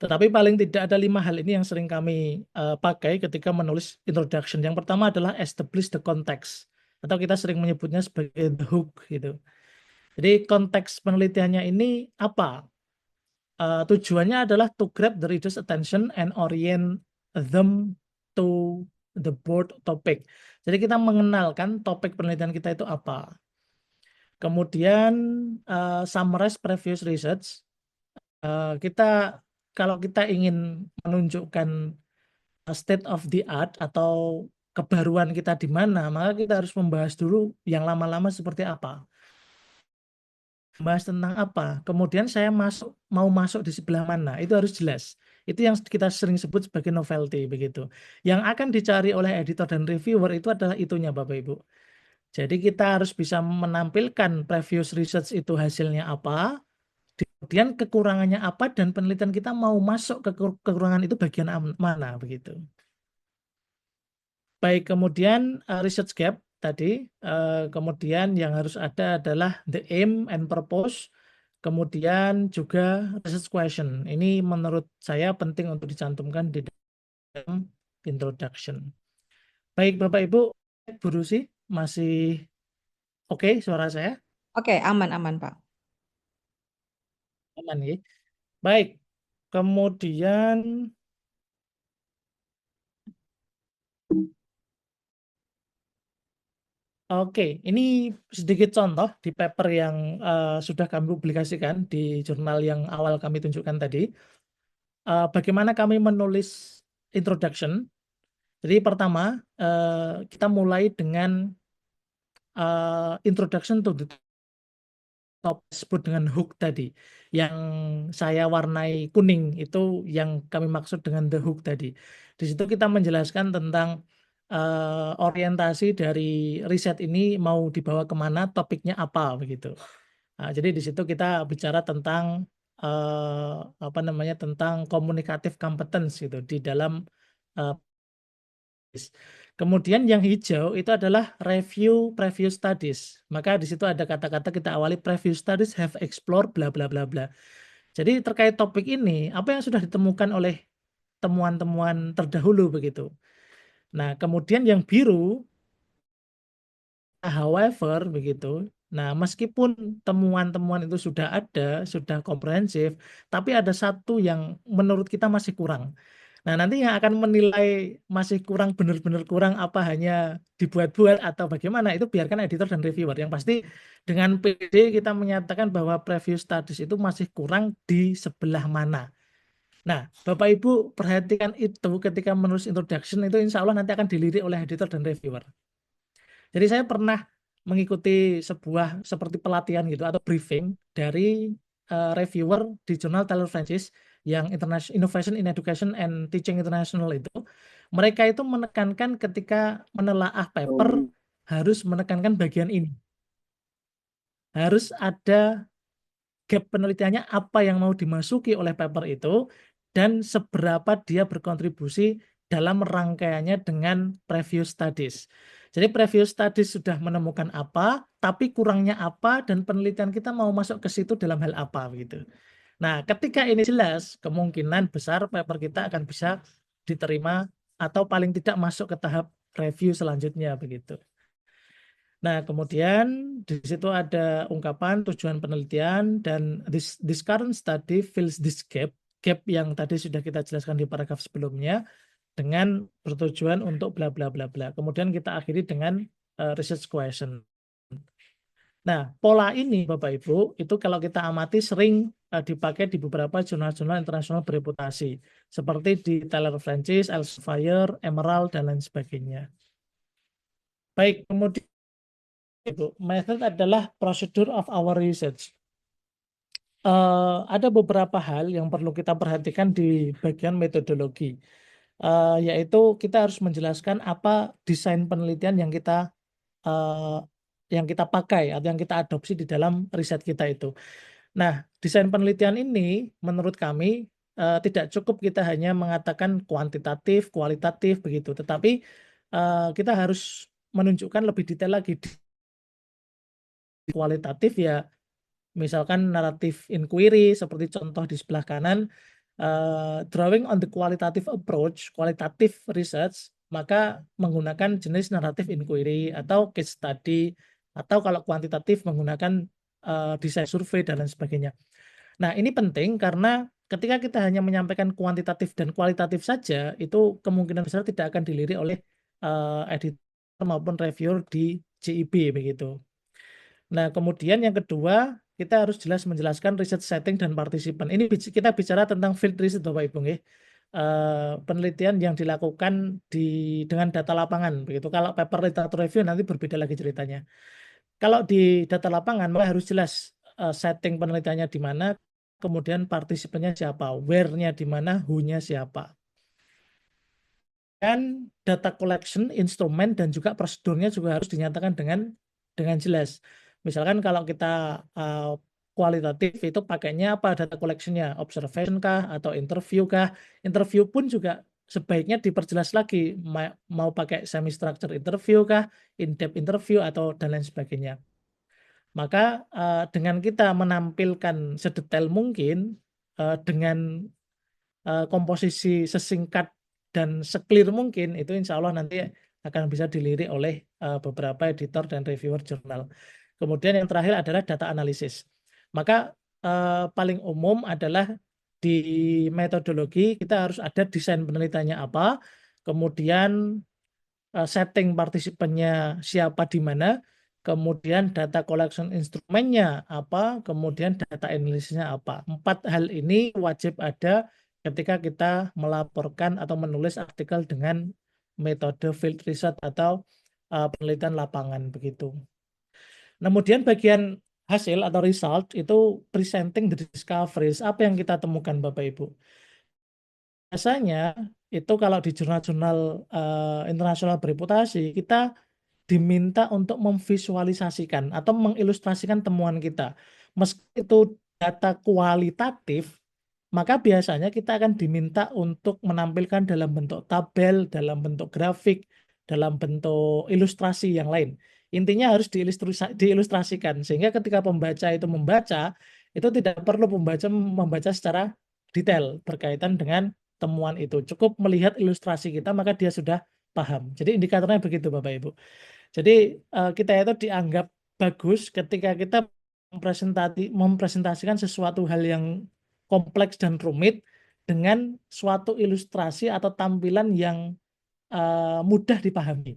Tetapi paling tidak ada 5 hal ini yang sering kami pakai ketika menulis introduction. Yang pertama adalah establish the context, atau kita sering menyebutnya sebagai the hook gitu. Jadi konteks penelitiannya ini apa? Tujuannya adalah to grab the reader's attention and orient them to the broad topic. Jadi kita mengenalkan topik penelitian kita itu apa. Kemudian summarize previous research. Kalau kita ingin menunjukkan state of the art atau kebaruan kita di mana, maka kita harus membahas dulu yang lama-lama seperti apa. Membahas tentang apa. Kemudian saya mau masuk di sebelah mana, itu harus jelas. Itu yang kita sering sebut sebagai novelty begitu. Yang akan dicari oleh editor dan reviewer itu adalah itunya Bapak Ibu. Jadi kita harus bisa menampilkan previous research itu hasilnya apa, kemudian kekurangannya apa, dan penelitian kita mau masuk ke kekurangan itu bagian mana begitu. Baik, kemudian research gap tadi, kemudian yang harus ada adalah the aim and purpose, kemudian juga research question. Ini menurut saya penting untuk dicantumkan di dalam introduction. Baik Bapak Ibu, Bu Rusi, masih oke suara saya? Oke, aman Pak. Aman ya. Baik, kemudian oke, ini sedikit contoh di paper yang sudah kami publikasikan di jurnal yang awal kami tunjukkan tadi. Bagaimana kami menulis introduction. Jadi pertama kita mulai dengan introduction to the top, disebut dengan hook tadi. Yang saya warnai kuning itu yang kami maksud dengan the hook tadi. Di situ kita menjelaskan tentang orientasi dari riset ini mau dibawa kemana, topiknya apa begitu. Nah, jadi di situ kita bicara tentang tentang communicative competence gitu di dalam kemudian yang hijau itu adalah review previous studies. Maka di situ ada kata-kata kita awali previous studies have explored bla bla bla bla. Jadi terkait topik ini, apa yang sudah ditemukan oleh temuan-temuan terdahulu begitu. Nah, kemudian yang biru however begitu. Nah, meskipun temuan-temuan itu sudah ada, sudah komprehensif, tapi ada satu yang menurut kita masih kurang. Nah, nanti yang akan menilai masih kurang, benar-benar kurang apa hanya dibuat-buat atau bagaimana, itu biarkan editor dan reviewer. Yang pasti dengan PD kita menyatakan bahwa previous studies itu masih kurang di sebelah mana. Nah, Bapak Ibu perhatikan itu ketika menulis introduction itu insya Allah nanti akan dilirik oleh editor dan reviewer. Jadi saya pernah mengikuti sebuah seperti pelatihan gitu atau briefing dari reviewer di jurnal Taylor Francis yang Innovation in Education and Teaching International itu. Mereka itu menekankan ketika menelaah paper harus menekankan bagian ini. Harus ada gap penelitiannya apa yang mau dimasuki oleh paper itu dan seberapa dia berkontribusi dalam rangkaiannya dengan previous studies. Jadi previous studies sudah menemukan apa, tapi kurangnya apa dan penelitian kita mau masuk ke situ dalam hal apa gitu. Nah, ketika ini jelas, kemungkinan besar paper kita akan bisa diterima atau paling tidak masuk ke tahap review selanjutnya begitu. Nah, kemudian di situ ada ungkapan tujuan penelitian dan this current study fills this gap yang tadi sudah kita jelaskan di paragraf sebelumnya dengan bertujuan untuk bla bla bla bla. Kemudian kita akhiri dengan research question. Nah, pola ini Bapak Ibu itu kalau kita amati sering dipakai di beberapa jurnal-jurnal internasional bereputasi seperti di Taylor Francis, Elsevier, Emerald dan lain sebagainya. Baik, kemudian Ibu, method adalah procedure of our research. Ada beberapa hal yang perlu kita perhatikan di bagian metodologi, yaitu kita harus menjelaskan apa desain penelitian yang kita pakai atau yang kita adopsi di dalam riset kita itu. Nah, desain penelitian ini menurut kami tidak cukup kita hanya mengatakan kuantitatif, kualitatif begitu, tetapi kita harus menunjukkan lebih detail lagi. Kualitatif ya misalkan naratif inquiry seperti contoh di sebelah kanan, drawing on the qualitative approach, qualitative research, maka menggunakan jenis naratif inquiry atau case study, atau kalau kuantitatif menggunakan desain survei dan lain sebagainya. Nah, ini penting karena ketika kita hanya menyampaikan kuantitatif dan kualitatif saja, itu kemungkinan besar tidak akan dilirik oleh editor maupun reviewer di JIB begitu. Nah, kemudian yang kedua, kita harus jelas menjelaskan riset setting dan partisipan. Ini kita bicara tentang field research Bapak Ibu nggih. Penelitian yang dilakukan dengan data lapangan begitu. Kalau paper literatur review nanti berbeda lagi ceritanya. Kalau di data lapangan maka harus jelas setting penelitiannya di mana, kemudian partisipannya siapa, where-nya di mana, who-nya siapa. Dan data collection, instrumen dan juga prosedurnya juga harus dinyatakan dengan jelas. Misalkan kalau kita kualitatif itu pakainya apa data collection-nya, observation kah atau interview kah? Interview pun juga sebaiknya diperjelas lagi, mau pakai semi-structured interview kah, in-depth interview atau dan lain sebagainya. Maka dengan kita menampilkan sedetail mungkin dengan komposisi sesingkat dan seclear mungkin, itu insya Allah nanti akan bisa dilirik oleh beberapa editor dan reviewer jurnal. Kemudian yang terakhir adalah data analisis. Maka paling umum adalah di metodologi kita harus ada desain penelitiannya apa, kemudian setting partisipannya siapa di mana, kemudian data collection instrumennya apa, kemudian data analisisnya apa. 4 hal ini wajib ada ketika kita melaporkan atau menulis artikel dengan metode field research atau penelitian lapangan begitu. Kemudian bagian hasil atau result itu presenting the discoveries. Apa yang kita temukan Bapak Ibu? Biasanya itu kalau di jurnal-jurnal internasional bereputasi, kita diminta untuk memvisualisasikan atau mengilustrasikan temuan kita. Meski itu data kualitatif, maka biasanya kita akan diminta untuk menampilkan dalam bentuk tabel, dalam bentuk grafik, dalam bentuk ilustrasi yang lain. Intinya harus diilustrasikan, sehingga ketika pembaca itu membaca, itu tidak perlu membaca secara detail berkaitan dengan temuan itu. Cukup melihat ilustrasi kita, maka dia sudah paham. Jadi indikatornya begitu Bapak Ibu. Jadi kita itu dianggap bagus ketika kita mempresentasikan sesuatu hal yang kompleks dan rumit dengan suatu ilustrasi atau tampilan yang mudah dipahami.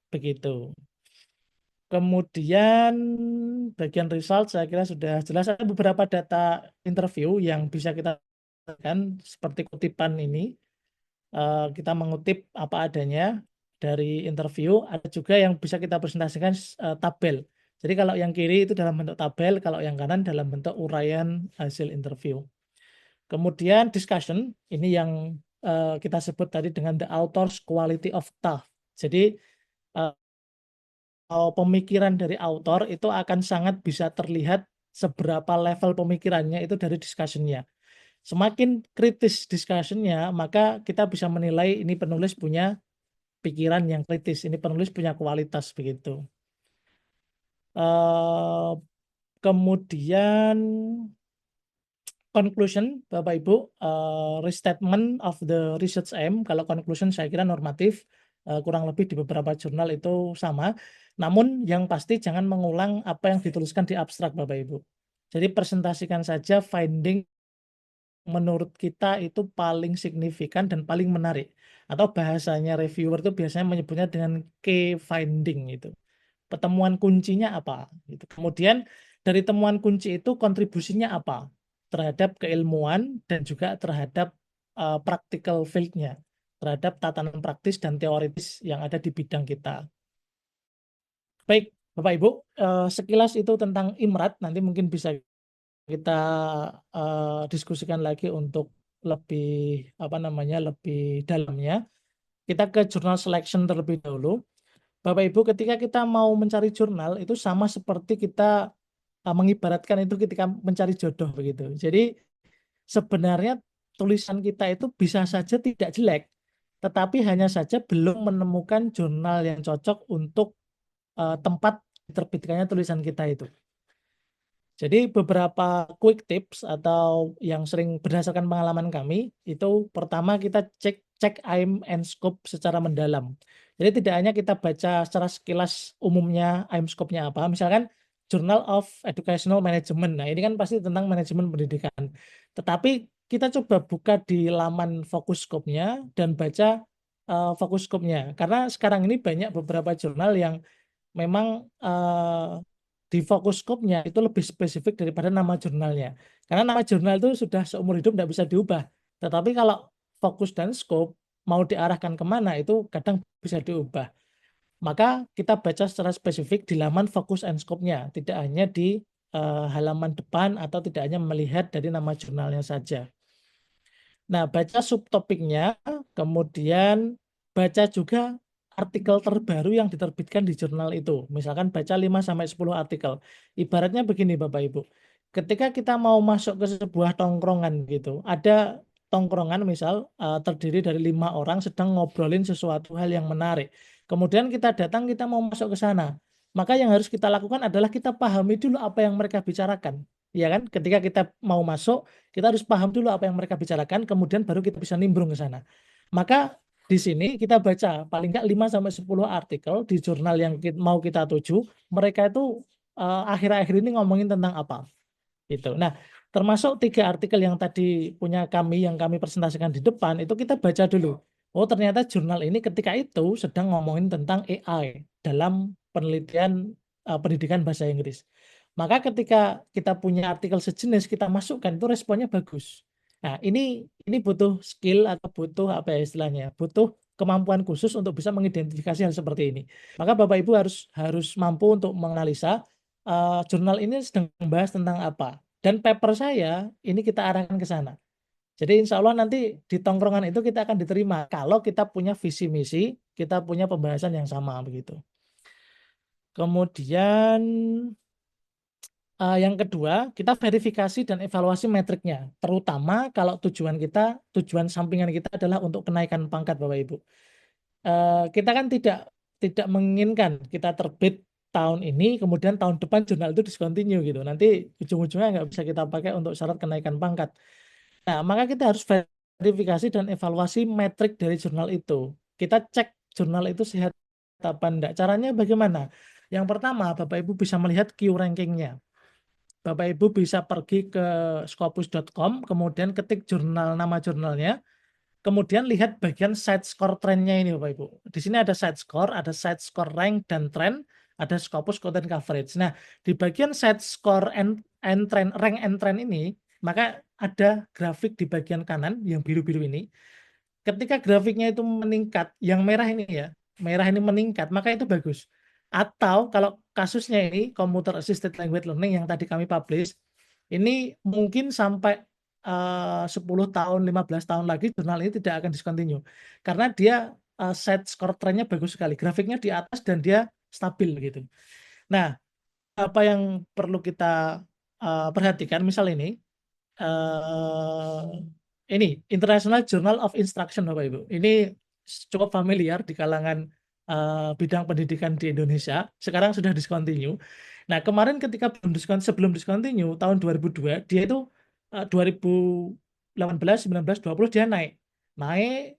Begitu. Kemudian bagian result saya kira sudah jelas. Ada beberapa data interview yang bisa kita lakukan seperti kutipan ini. Kita mengutip apa adanya dari interview. Ada juga yang bisa kita presentasikan tabel. Jadi kalau yang kiri itu dalam bentuk tabel, kalau yang kanan dalam bentuk uraian hasil interview. Kemudian discussion, ini yang kita sebut tadi dengan the author's quality of thought. Jadi pemikiran dari author itu akan sangat bisa terlihat seberapa level pemikirannya itu dari discussion-nya. Semakin kritis discussion-nya, maka kita bisa menilai ini penulis punya pikiran yang kritis, ini penulis punya kualitas begitu. Kemudian conclusion, Bapak Ibu, restatement of the research aim. Kalau conclusion saya kira normatif, kurang lebih di beberapa jurnal itu sama. Namun yang pasti jangan mengulang apa yang dituliskan di abstrak Bapak Ibu. Jadi presentasikan saja finding menurut kita itu paling signifikan dan paling menarik. Atau bahasanya reviewer itu biasanya menyebutnya dengan key finding itu. Pertemuan kuncinya apa? Gitu. Kemudian dari temuan kunci itu kontribusinya apa terhadap keilmuan dan juga terhadap practical field-nya, terhadap tatanan praktis dan teoritis yang ada di bidang kita. Baik, Bapak Ibu, sekilas itu tentang IMRAT, nanti mungkin bisa kita diskusikan lagi untuk lebih lebih dalamnya. Kita ke jurnal selection terlebih dahulu. Bapak Ibu, ketika kita mau mencari jurnal itu sama seperti kita mengibaratkan itu ketika mencari jodoh begitu. Jadi sebenarnya tulisan kita itu bisa saja tidak jelek, tetapi hanya saja belum menemukan jurnal yang cocok untuk tempat diterbitkannya tulisan kita itu. Jadi beberapa quick tips atau yang sering berdasarkan pengalaman kami itu pertama kita cek aim and scope secara mendalam. Jadi tidak hanya kita baca secara sekilas umumnya aim scope-nya apa, misalkan Journal of Educational Management. Nah, ini kan pasti tentang manajemen pendidikan. Tetapi kita coba buka di laman fokus scope-nya dan baca fokus scope-nya. Karena sekarang ini banyak beberapa jurnal yang memang di fokus scope-nya itu lebih spesifik daripada nama jurnalnya. Karena nama jurnal itu sudah seumur hidup tidak bisa diubah. Tetapi kalau fokus dan scope mau diarahkan kemana itu kadang bisa diubah. Maka kita baca secara spesifik di laman fokus and scope-nya, tidak hanya di halaman depan atau tidak hanya melihat dari nama jurnalnya saja. Nah, baca subtopiknya, kemudian baca juga artikel terbaru yang diterbitkan di jurnal itu. Misalkan baca 5-10 artikel. Ibaratnya begini Bapak Ibu. Ketika kita mau masuk ke sebuah tongkrongan gitu, ada tongkrongan misal terdiri dari 5 orang sedang ngobrolin sesuatu hal yang menarik. Kemudian kita datang, kita mau masuk ke sana. Maka yang harus kita lakukan adalah kita pahami dulu apa yang mereka bicarakan. Ya kan? Ketika kita mau masuk, kita harus paham dulu apa yang mereka bicarakan, kemudian baru kita bisa nimbrung ke sana. Maka di sini kita baca paling nggak 5-10 artikel di jurnal yang mau kita tuju, mereka itu akhir-akhir ini ngomongin tentang apa. Gitu. Nah, termasuk 3 artikel yang tadi punya kami, yang kami presentasikan di depan, itu kita baca dulu. Oh, ternyata jurnal ini ketika itu sedang ngomongin tentang AI dalam penelitian pendidikan bahasa Inggris. Maka ketika kita punya artikel sejenis, kita masukkan, itu responnya bagus. Nah, ini butuh skill atau butuh apa ya istilahnya? Butuh kemampuan khusus untuk bisa mengidentifikasi hal seperti ini. Maka Bapak Ibu harus mampu untuk menganalisa jurnal ini sedang membahas tentang apa. Dan paper saya ini kita arahkan ke sana. Jadi insya Allah nanti di tongkrongan itu kita akan diterima kalau kita punya visi misi, kita punya pembahasan yang sama begitu. Kemudian yang kedua, kita verifikasi dan evaluasi metriknya, terutama kalau tujuan sampingan kita adalah untuk kenaikan pangkat Bapak Ibu. Kita kan tidak menginginkan kita terbit tahun ini, kemudian tahun depan jurnal itu discontinue gitu. Nanti ujung-ujungnya nggak bisa kita pakai untuk syarat kenaikan pangkat. Nah, maka kita harus verifikasi dan evaluasi metrik dari jurnal itu. Kita cek jurnal itu sehat apa enggak. Caranya bagaimana? Yang pertama, Bapak Ibu bisa melihat Q rankingnya. Bapak Ibu bisa pergi ke scopus.com, kemudian ketik nama jurnalnya, kemudian lihat bagian side score trennya ini Bapak Ibu. Di sini ada side score rank dan trend, ada Scopus content coverage. Nah, di bagian side score and trend, rank and trend ini, maka ada grafik di bagian kanan yang biru-biru ini. Ketika grafiknya itu meningkat, yang merah ini ya, merah ini meningkat, maka itu bagus. Atau kalau kasusnya ini Computer Assisted Language Learning yang tadi kami publish, ini mungkin sampai 10 tahun, 15 tahun lagi jurnal ini tidak akan discontinue. Karena dia side score trendnya bagus sekali. Grafiknya di atas dan dia stabil gitu. Nah, apa yang perlu kita perhatikan, misal ini International Journal of Instruction Bapak Ibu. Ini cukup familiar di kalangan bidang pendidikan di Indonesia. Sekarang sudah discontinue. Nah, kemarin ketika sebelum discontinue tahun 2002, dia itu 2018, 19, 20 dia naik,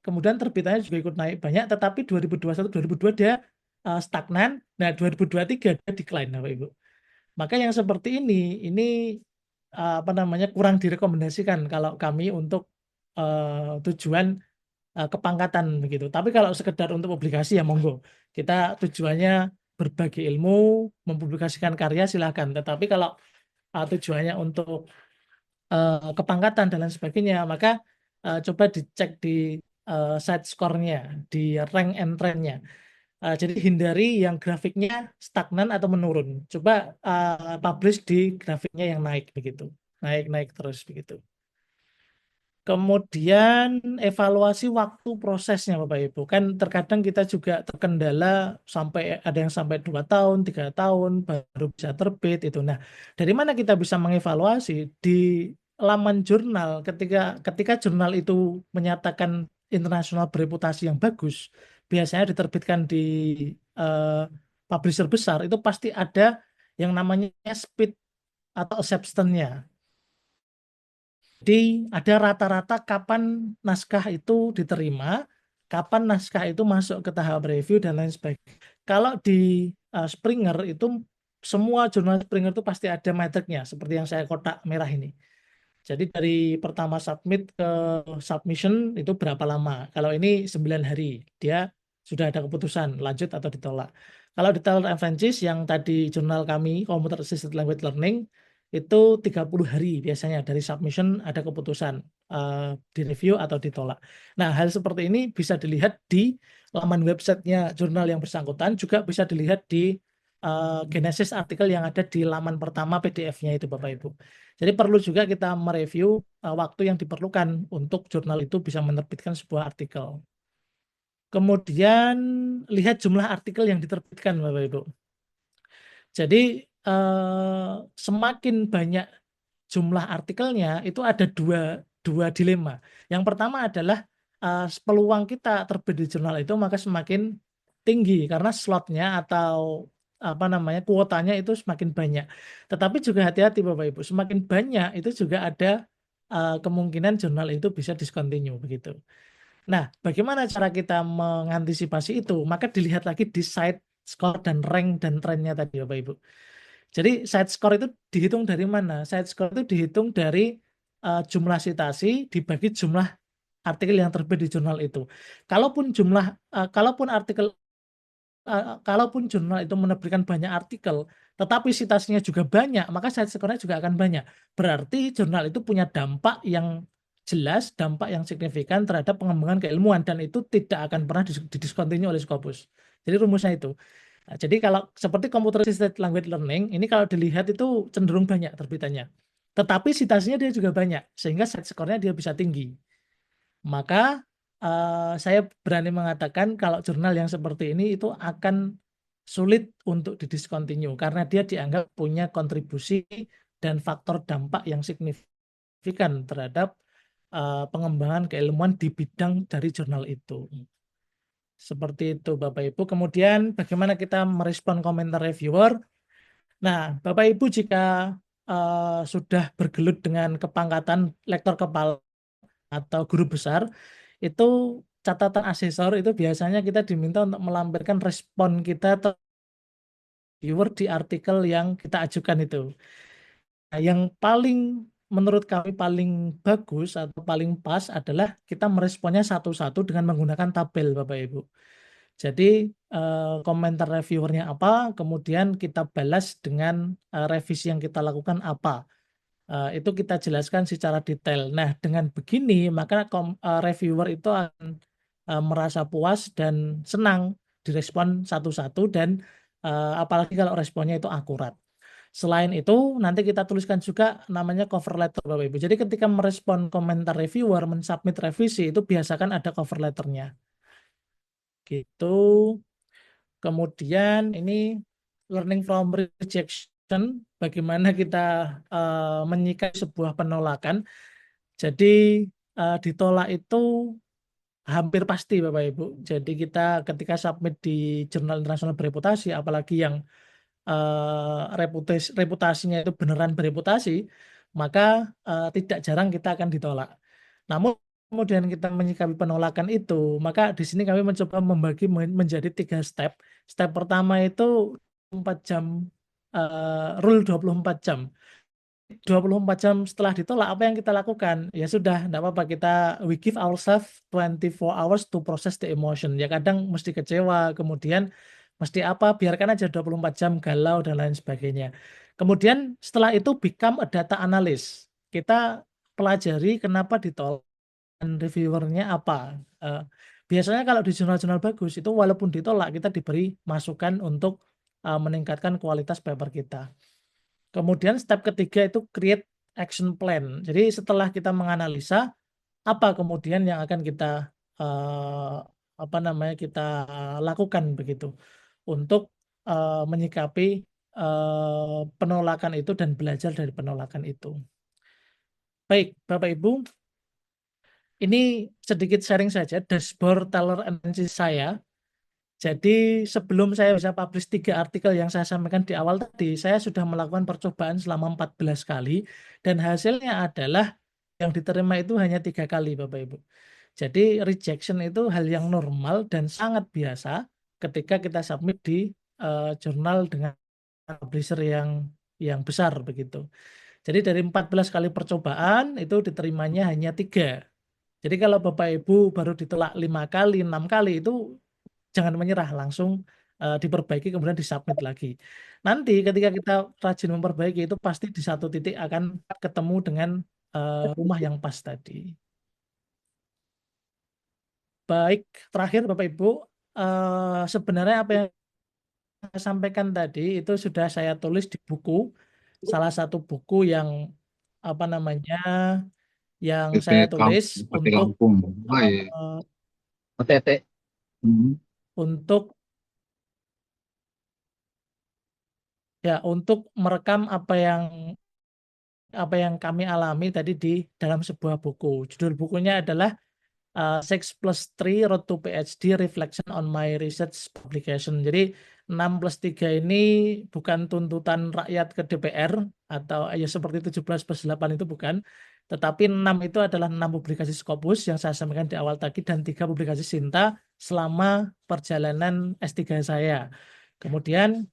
kemudian terbitannya juga ikut naik banyak, tetapi 2021, 2022 dia stagnan. Nah, 2023 dia decline Bapak Ibu. Maka yang seperti ini kurang direkomendasikan kalau kami untuk tujuan kepangkatan begitu. Tapi kalau sekedar untuk publikasi ya monggo. Kita tujuannya berbagi ilmu, mempublikasikan karya silakan. Tetapi kalau tujuannya untuk kepangkatan dan lain sebagainya, maka coba dicek di side score-nya, di rank and trend-nya. Jadi hindari yang grafiknya stagnan atau menurun. Coba publish di grafiknya yang naik begitu. Naik terus begitu. Kemudian evaluasi waktu prosesnya Bapak Ibu. Kan terkadang kita juga terkendala ada yang sampai 2 tahun, 3 tahun baru bisa terbit itu. Nah, dari mana kita bisa mengevaluasi? Di laman jurnal ketika jurnal itu menyatakan internasional bereputasi yang bagus, biasanya diterbitkan di publisher besar, itu pasti ada yang namanya speed atau acceptance-nya. Jadi ada rata-rata kapan naskah itu diterima, kapan naskah itu masuk ke tahap review dan lain sebagainya. Kalau di Springer itu semua jurnal Springer itu pasti ada metriknya seperti yang saya kotak merah ini. Jadi dari pertama submit ke submission itu berapa lama? Kalau ini 9 hari, dia sudah ada keputusan lanjut atau ditolak. Kalau di Taylor & Francis yang tadi jurnal kami Computer Assisted Language Learning itu 30 hari biasanya dari submission ada keputusan di review atau ditolak. Nah, hal seperti ini bisa dilihat di laman websitenya jurnal yang bersangkutan, juga bisa dilihat di genesis artikel yang ada di laman pertama PDF-nya itu Bapak Ibu. Jadi perlu juga kita mereview waktu yang diperlukan untuk jurnal itu bisa menerbitkan sebuah artikel. Kemudian lihat jumlah artikel yang diterbitkan Bapak Ibu. Jadi semakin banyak jumlah artikelnya itu ada dua dilema. Yang pertama adalah peluang kita terbit di jurnal itu maka semakin tinggi karena slotnya atau kuotanya itu semakin banyak. Tetapi juga hati-hati Bapak Ibu, semakin banyak itu juga ada kemungkinan jurnal itu bisa discontinue begitu. Nah, bagaimana cara kita mengantisipasi itu? Maka dilihat lagi di side score dan rank dan trennya tadi Bapak Ibu. Jadi side score itu dihitung dari mana? Side score itu dihitung dari jumlah citasi dibagi jumlah artikel yang terbit di jurnal itu. Kalaupun jurnal itu menerbitkan banyak artikel, tetapi citasinya juga banyak, maka side score-nya juga akan banyak. Berarti jurnal itu punya dampak yang jelas dampak yang signifikan terhadap pengembangan keilmuan dan itu tidak akan pernah didiskontinue oleh Scopus. Jadi rumusnya itu. Nah, jadi kalau seperti computer assisted language learning ini kalau dilihat itu cenderung banyak terbitannya. Tetapi citasinya dia juga banyak sehingga set skornya dia bisa tinggi. Maka saya berani mengatakan kalau jurnal yang seperti ini itu akan sulit untuk didiskontinue karena dia dianggap punya kontribusi dan faktor dampak yang signifikan terhadap pengembangan keilmuan di bidang dari jurnal itu. Seperti itu Bapak Ibu. Kemudian bagaimana kita merespon komentar reviewer? Nah, Bapak Ibu jika sudah bergelut dengan kepangkatan lektor kepala atau guru besar, itu catatan asesor itu biasanya kita diminta untuk melampirkan respon kita terhadap reviewer di artikel yang kita ajukan itu. Nah, yang paling menurut kami paling bagus atau paling pas adalah kita meresponnya satu-satu dengan menggunakan tabel Bapak Ibu. Jadi komentar reviewernya apa, kemudian kita balas dengan revisi yang kita lakukan apa. Itu kita jelaskan secara detail. Nah, dengan begini maka reviewer itu akan merasa puas dan senang direspon satu-satu dan apalagi kalau responnya itu akurat. Selain itu, nanti kita tuliskan juga namanya cover letter Bapak Ibu. Jadi ketika merespon komentar reviewer, mensubmit revisi, itu biasakan ada cover letternya. Gitu. Kemudian ini learning from rejection, bagaimana kita menyikapi sebuah penolakan. Jadi ditolak itu hampir pasti Bapak Ibu. Jadi kita ketika submit di jurnal internasional bereputasi, apalagi yang reputasinya itu beneran bereputasi, maka tidak jarang kita akan ditolak. Namun kemudian kita menyikapi penolakan itu, maka di sini kami mencoba membagi menjadi 3 step. Step pertama itu 4 jam, rule 24 jam. 24 jam setelah ditolak, apa yang kita lakukan? Ya sudah, tidak apa-apa, we give ourselves 24 hours to process the emotion. Ya kadang mesti kecewa, kemudian mesti apa, biarkan aja 24 jam galau dan lain sebagainya. Kemudian setelah itu become a data analyst. Kita pelajari kenapa ditolak dan reviewernya apa. Biasanya kalau di jurnal-jurnal bagus itu walaupun ditolak kita diberi masukan untuk meningkatkan kualitas paper kita. Kemudian step ketiga itu create action plan. Jadi setelah kita menganalisa apa kemudian yang akan kita kita lakukan begitu untuk menyikapi penolakan itu dan belajar dari penolakan itu. Baik, Bapak Ibu, ini sedikit sharing saja dashboard tolerance saya. Jadi sebelum saya bisa publish 3 artikel yang saya sampaikan di awal tadi, saya sudah melakukan percobaan selama 14 kali dan hasilnya adalah yang diterima itu hanya 3 kali Bapak Ibu. Jadi rejection itu hal yang normal dan sangat biasa ketika kita submit di jurnal dengan publisher yang besar begitu. Jadi dari 14 kali percobaan itu diterimanya hanya 3. Jadi kalau Bapak Ibu baru ditolak 5 kali, 6 kali itu jangan menyerah, langsung diperbaiki kemudian disubmit lagi. Nanti ketika kita rajin memperbaiki itu pasti di satu titik akan ketemu dengan rumah yang pas tadi. Baik, terakhir Bapak Ibu, sebenarnya apa yang saya sampaikan tadi itu sudah saya tulis di buku, salah satu buku yang yang saya tulis untuk untuk merekam apa yang kami alami tadi di dalam sebuah buku. Judul bukunya adalah 6+3 Road to PhD Reflection on My Research Publication. Jadi 6+3 ini bukan tuntutan rakyat ke DPR atau ya seperti 17+8 itu bukan. Tetapi 6 itu adalah 6 publikasi Scopus yang saya sampaikan di awal tadi dan 3 publikasi Sinta selama perjalanan S3 saya. Kemudian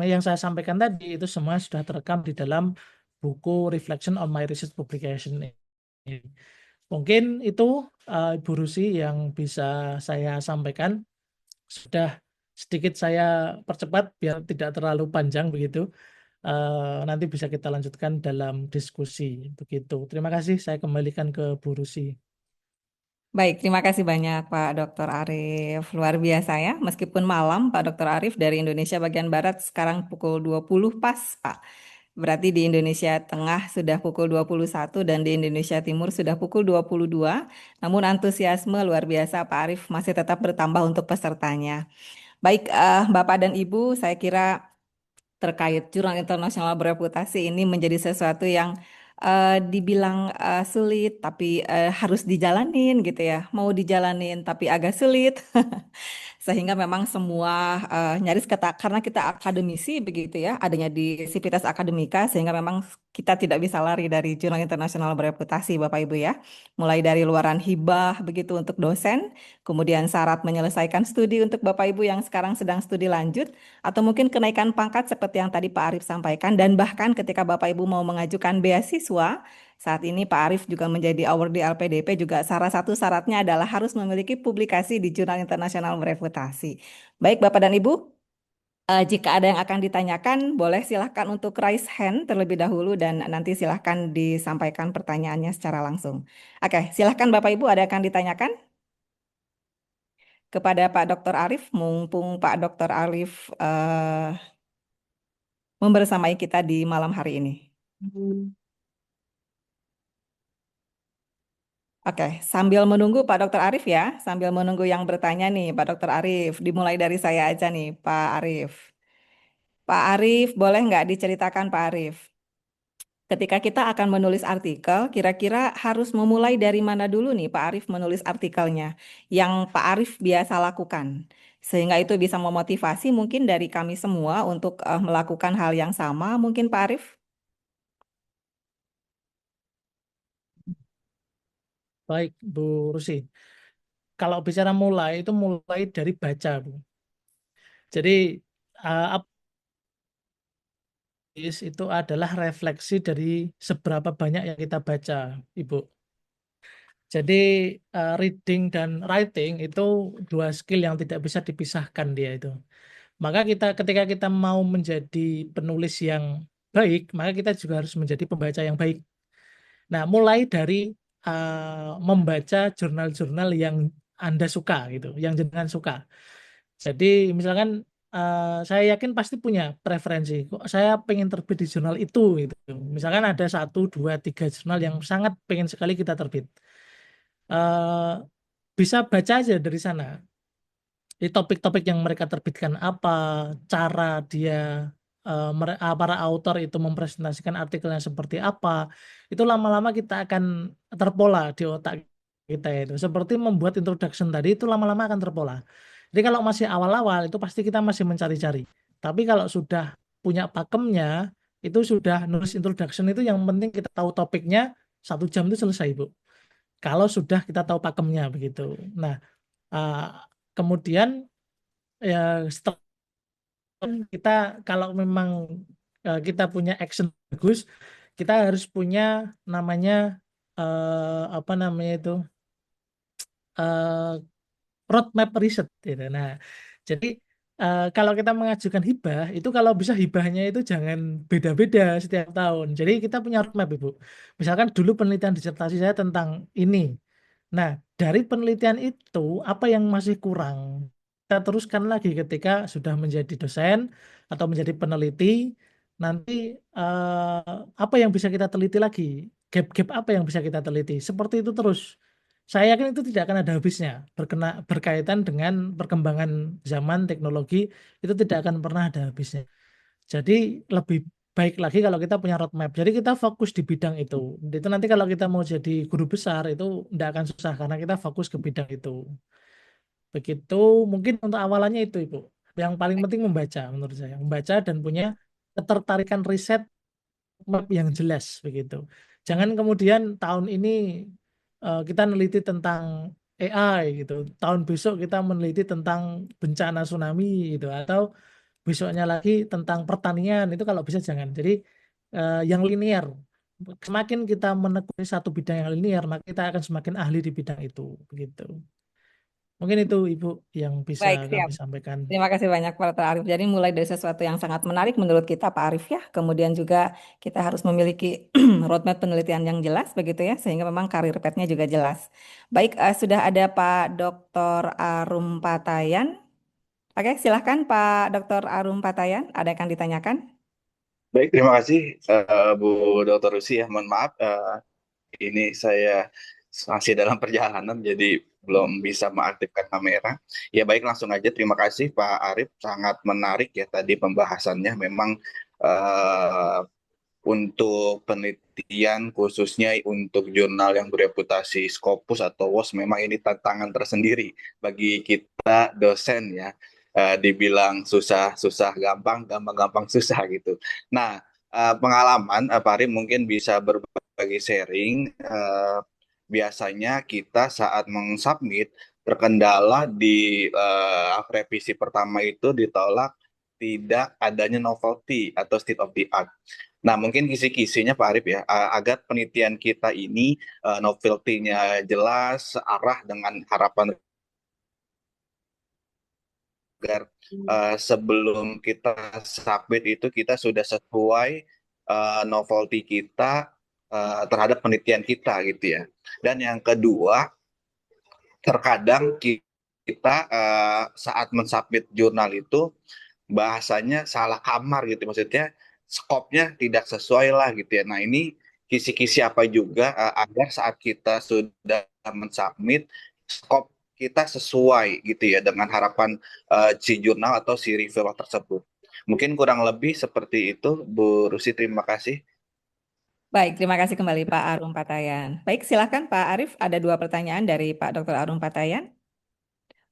yang saya sampaikan tadi itu semua sudah terekam di dalam buku Reflection on My Research Publication ini. Mungkin itu Ibu Rusi yang bisa saya sampaikan. Sudah sedikit saya percepat biar tidak terlalu panjang begitu. nanti bisa kita lanjutkan dalam diskusi. Begitu. Terima kasih. Saya kembalikan ke Bu Rusi. Baik, terima kasih banyak Pak Dr. Arief. Luar biasa ya, meskipun malam Pak Dr. Arief dari Indonesia bagian Barat sekarang pukul 20 pas Pak. Berarti di Indonesia Tengah sudah pukul 21 dan di Indonesia Timur sudah pukul 22. Namun antusiasme luar biasa Pak Arief masih tetap bertambah untuk pesertanya. Baik, Bapak dan Ibu, saya kira terkait jurnal internasional bereputasi ini menjadi sesuatu yang dibilang sulit tapi harus dijalanin gitu ya. Mau dijalanin tapi agak sulit. Sehingga memang semua nyaris kata karena kita akademisi begitu ya, adanya di Sivitas Akademika sehingga memang kita tidak bisa lari dari jurnal internasional bereputasi Bapak Ibu ya. Mulai dari luaran hibah begitu untuk dosen, kemudian syarat menyelesaikan studi untuk Bapak Ibu yang sekarang sedang studi lanjut atau mungkin kenaikan pangkat seperti yang tadi Pak Arief sampaikan dan bahkan ketika Bapak Ibu mau mengajukan beasiswa saat ini Pak Arief juga menjadi awardee LPDP juga salah satu syaratnya adalah harus memiliki publikasi di jurnal internasional bereputasi. Baik Bapak dan Ibu, jika ada yang akan ditanyakan boleh silahkan untuk raise hand terlebih dahulu dan nanti silahkan disampaikan pertanyaannya secara langsung. Oke, silahkan Bapak Ibu ada yang akan ditanyakan kepada Pak Dr. Arief, mumpung Pak Dr. Arief membersamai kita di malam hari ini. Oke, sambil menunggu Pak Dr. Arief ya, sambil menunggu yang bertanya nih Pak Dr. Arief, dimulai dari saya aja nih Pak Arief. Pak Arief, boleh nggak diceritakan Pak Arief? Ketika kita akan menulis artikel, kira-kira harus memulai dari mana dulu nih Pak Arief menulis artikelnya yang Pak Arief biasa lakukan. Sehingga itu bisa memotivasi mungkin dari kami semua untuk melakukan hal yang sama, mungkin Pak Arief? Baik, Bu Rusi. Kalau bicara mulai, itu mulai dari baca, Bu. Jadi, apa itu adalah refleksi dari seberapa banyak yang kita baca, Ibu. Jadi, reading dan writing itu dua skill yang tidak bisa dipisahkan dia itu. Maka ketika kita mau menjadi penulis yang baik, maka kita juga harus menjadi pembaca yang baik. Nah, mulai dari membaca jurnal-jurnal yang Anda suka gitu, yang jenengan suka. Jadi misalkan saya yakin pasti punya preferensi. Kok saya pengen terbit di jurnal itu gitu. Misalkan ada 1, 2, 3 jurnal yang sangat pengen sekali kita terbit. Eh, Bisa baca aja dari sana. Di topik-topik yang mereka terbitkan apa, cara dia para author itu mempresentasikan artikelnya seperti apa, itu lama-lama kita akan terpola di otak kita itu. Seperti membuat introduction tadi itu lama-lama akan terpola. Jadi kalau masih awal-awal itu pasti kita masih mencari-cari. Tapi kalau sudah punya pakemnya, itu sudah nulis introduction itu yang penting kita tahu topiknya 1 jam itu selesai, Bu. Kalau sudah kita tahu pakemnya begitu. Nah, uh, kemudian ya setelah kita kalau memang kita punya action bagus, kita harus punya namanya apa namanya itu roadmap riset gitu. Nah, jadi kalau kita mengajukan hibah itu kalau bisa hibahnya itu jangan beda-beda setiap tahun. Jadi kita punya roadmap, Ibu. Misalkan dulu penelitian disertasi saya tentang ini. Nah, dari penelitian itu apa yang masih kurang? Kita teruskan lagi ketika sudah menjadi dosen atau menjadi peneliti. Nanti apa yang bisa kita teliti lagi? Gap-gap apa yang bisa kita teliti? Seperti itu terus. Saya yakin itu tidak akan ada habisnya. Berkaitan dengan perkembangan zaman teknologi itu tidak akan pernah ada habisnya. Jadi lebih baik lagi kalau kita punya roadmap. Jadi kita fokus di bidang itu. Itu nanti kalau kita mau jadi guru besar itu tidak akan susah karena kita fokus ke bidang itu. Begitu mungkin untuk awalannya itu, Ibu. Yang paling penting membaca menurut saya. Membaca dan punya ketertarikan riset map yang jelas begitu. Jangan kemudian tahun ini kita meneliti tentang AI gitu. Tahun besok kita meneliti tentang bencana tsunami gitu atau besoknya lagi tentang pertanian itu kalau bisa jangan. Jadi yang linear. Semakin kita menekuni satu bidang yang linear, maka kita akan semakin ahli di bidang itu begitu. Mungkin itu Ibu yang bisa Baik, siap. kami sampaikan. Terima kasih banyak Pak Dr. Arif. Jadi mulai dari sesuatu yang sangat menarik menurut kita Pak Arif ya. Kemudian juga kita harus memiliki roadmap penelitian yang jelas begitu ya. Sehingga memang karir path-nya juga jelas. Baik, sudah ada Pak Dr. Arum Patayan. Oke, silahkan Pak Dr. Arum Patayan. Ada yang akan ditanyakan? Baik, terima kasih Bu Dr. Rusi ya. Mohon maaf, ini saya masih dalam perjalanan jadi belum bisa mengaktifkan kamera. Ya baik, langsung aja. Terima kasih Pak Arif, sangat menarik ya tadi pembahasannya. Memang eh, untuk penelitian khususnya untuk jurnal yang bereputasi Scopus atau WOS memang ini tantangan tersendiri bagi kita dosen ya. Dibilang susah susah gampang, gampang gampang susah gitu. Nah, pengalaman Pak Arif mungkin bisa berbagi sharing. Biasanya kita saat mengsubmit terkendala di revisi pertama itu ditolak tidak adanya novelty atau state of the art. Nah, mungkin kisi-kisinya Pak Arif ya, agar penelitian kita ini novelty-nya jelas, arah dengan harapan agar sebelum kita submit itu kita sudah sesuai novelty kita terhadap penelitian kita gitu ya. Dan yang kedua, terkadang kita saat mensubmit jurnal itu bahasanya salah kamar gitu, maksudnya skopnya tidak sesuai lah gitu ya. Nah ini kisi-kisi apa juga agar saat kita sudah mensubmit skop kita sesuai gitu ya dengan harapan si jurnal atau si reviewer tersebut. Mungkin kurang lebih seperti itu Bu Rusi, terima kasih. Baik, terima kasih kembali Pak Arum Patayan. Baik, silakan Pak Arif. Ada 2 pertanyaan dari Pak Dr. Arum Patayan.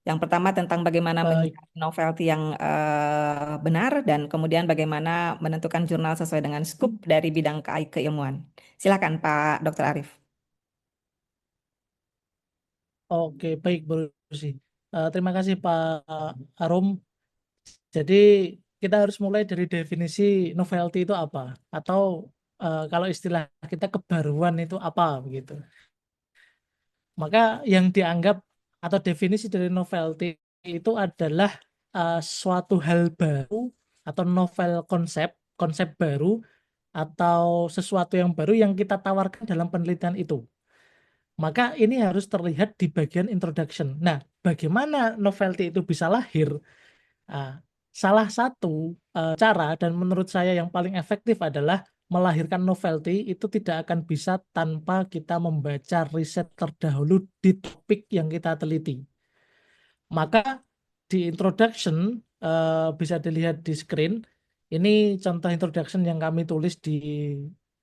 Yang pertama tentang bagaimana Baik, mencari novelty yang benar dan kemudian bagaimana menentukan jurnal sesuai dengan skup dari bidang keilmuan. Silakan Pak Dr. Arif. oke, baik Bu Rusi. Terima kasih Pak Arum. Jadi kita harus mulai dari definisi novelty itu apa, atau kalau istilah kita kebaruan itu apa begitu. Maka yang dianggap atau definisi dari novelty itu adalah suatu hal baru atau novel konsep, konsep baru atau sesuatu yang baru yang kita tawarkan dalam penelitian itu. Maka ini harus terlihat di bagian introduction. Nah, bagaimana novelty itu bisa lahir? Nah, salah satu cara dan menurut saya yang paling efektif adalah melahirkan novelty itu tidak akan bisa tanpa kita membaca riset terdahulu di topik yang kita teliti. Maka di introduction bisa dilihat di screen. Ini contoh introduction yang kami tulis di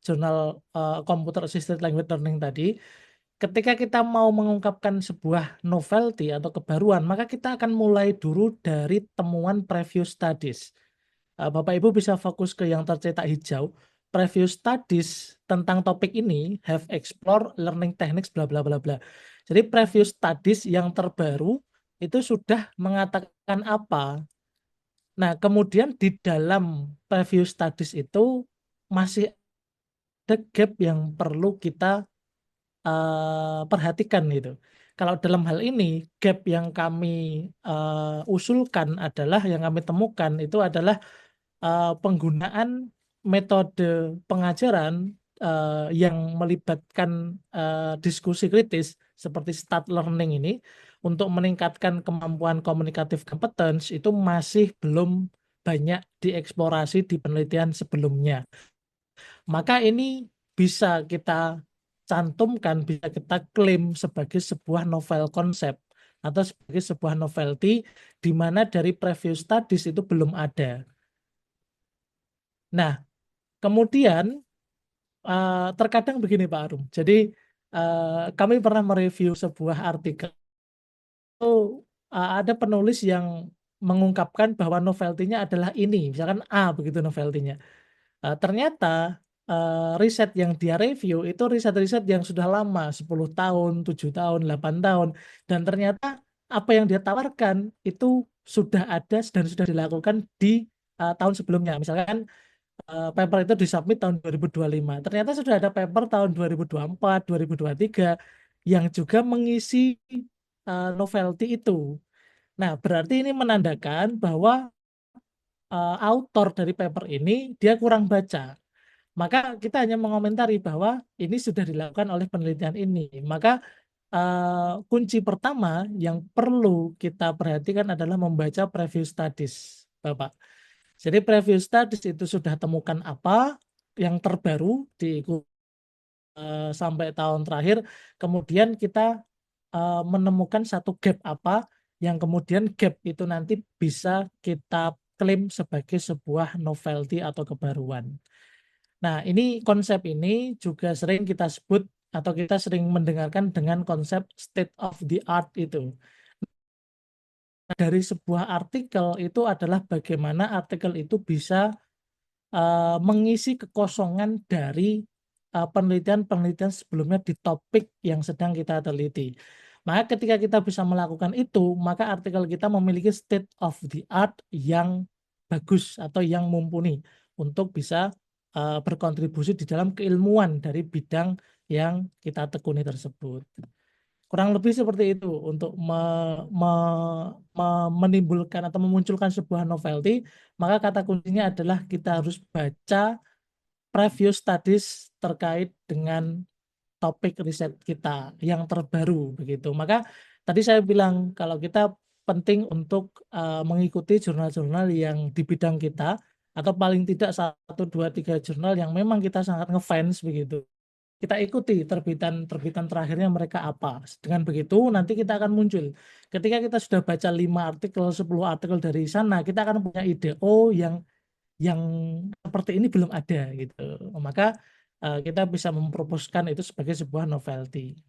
jurnal Computer Assisted Language Learning tadi. Ketika kita mau mengungkapkan sebuah novelty atau kebaruan, maka kita akan mulai dulu dari temuan previous studies. Bapak Ibu bisa fokus ke yang tercetak hijau. Previous studies tentang topik ini have explored learning techniques bla bla bla bla. Jadi previous studies yang terbaru itu sudah mengatakan apa. Nah, kemudian di dalam previous studies itu masih ada gap yang perlu kita perhatikan gitu. Kalau dalam hal ini gap yang kami usulkan adalah yang kami temukan itu adalah penggunaan metode pengajaran yang melibatkan diskusi kritis seperti start learning ini untuk meningkatkan kemampuan komunikatif competence itu masih belum banyak dieksplorasi di penelitian sebelumnya. Maka ini bisa kita cantumkan, bisa kita klaim sebagai sebuah novel konsep atau sebagai sebuah novelty di mana dari previous studies itu belum ada. Nah, kemudian terkadang begini Pak Arum. Jadi kami pernah mereview sebuah artikel itu ada penulis yang mengungkapkan bahwa novelty-nya adalah ini, misalkan A begitu novelty-nya. Ternyata riset yang dia review itu riset-riset yang sudah lama, 10 tahun, 7 tahun, 8 tahun. Dan ternyata apa yang dia tawarkan itu sudah ada dan sudah dilakukan di tahun sebelumnya. Misalkan paper itu disubmit tahun 2025. Ternyata sudah ada paper tahun 2024, 2023 yang juga mengisi novelty itu. Nah, berarti ini menandakan bahwa autor dari paper ini dia kurang baca. Maka kita hanya mengomentari bahwa ini sudah dilakukan oleh penelitian ini. Maka kunci pertama yang perlu kita perhatikan adalah membaca preview studies, Bapak. Jadi preview studies itu sudah temukan apa yang terbaru di sampai tahun terakhir, kemudian kita menemukan satu gap apa yang kemudian gap itu nanti bisa kita klaim sebagai sebuah novelty atau kebaruan. Nah, ini konsep ini juga sering kita sebut atau kita sering mendengarkan dengan konsep state of the art itu. Nah, dari sebuah artikel itu adalah bagaimana artikel itu bisa mengisi kekosongan dari penelitian-penelitian sebelumnya di topik yang sedang kita teliti. Maka ketika kita bisa melakukan itu, maka artikel kita memiliki state of the art yang bagus atau yang mumpuni untuk bisa berkontribusi di dalam keilmuan dari bidang yang kita tekuni tersebut. Kurang lebih seperti itu untuk menimbulkan atau memunculkan sebuah novelty, maka kata kuncinya adalah kita harus baca preview studies terkait dengan topik riset kita yang terbaru begitu. Maka tadi saya bilang kalau kita penting untuk mengikuti jurnal-jurnal yang di bidang kita atau paling tidak 1, 2, 3 jurnal yang memang kita sangat ngefans begitu. Kita ikuti terbitan terakhirnya mereka apa. Dengan begitu nanti kita akan muncul. Ketika kita sudah baca 5 artikel, 10 artikel dari sana, kita akan punya ide, oh yang seperti ini belum ada gitu. Maka kita bisa memproposkan itu sebagai sebuah novelty.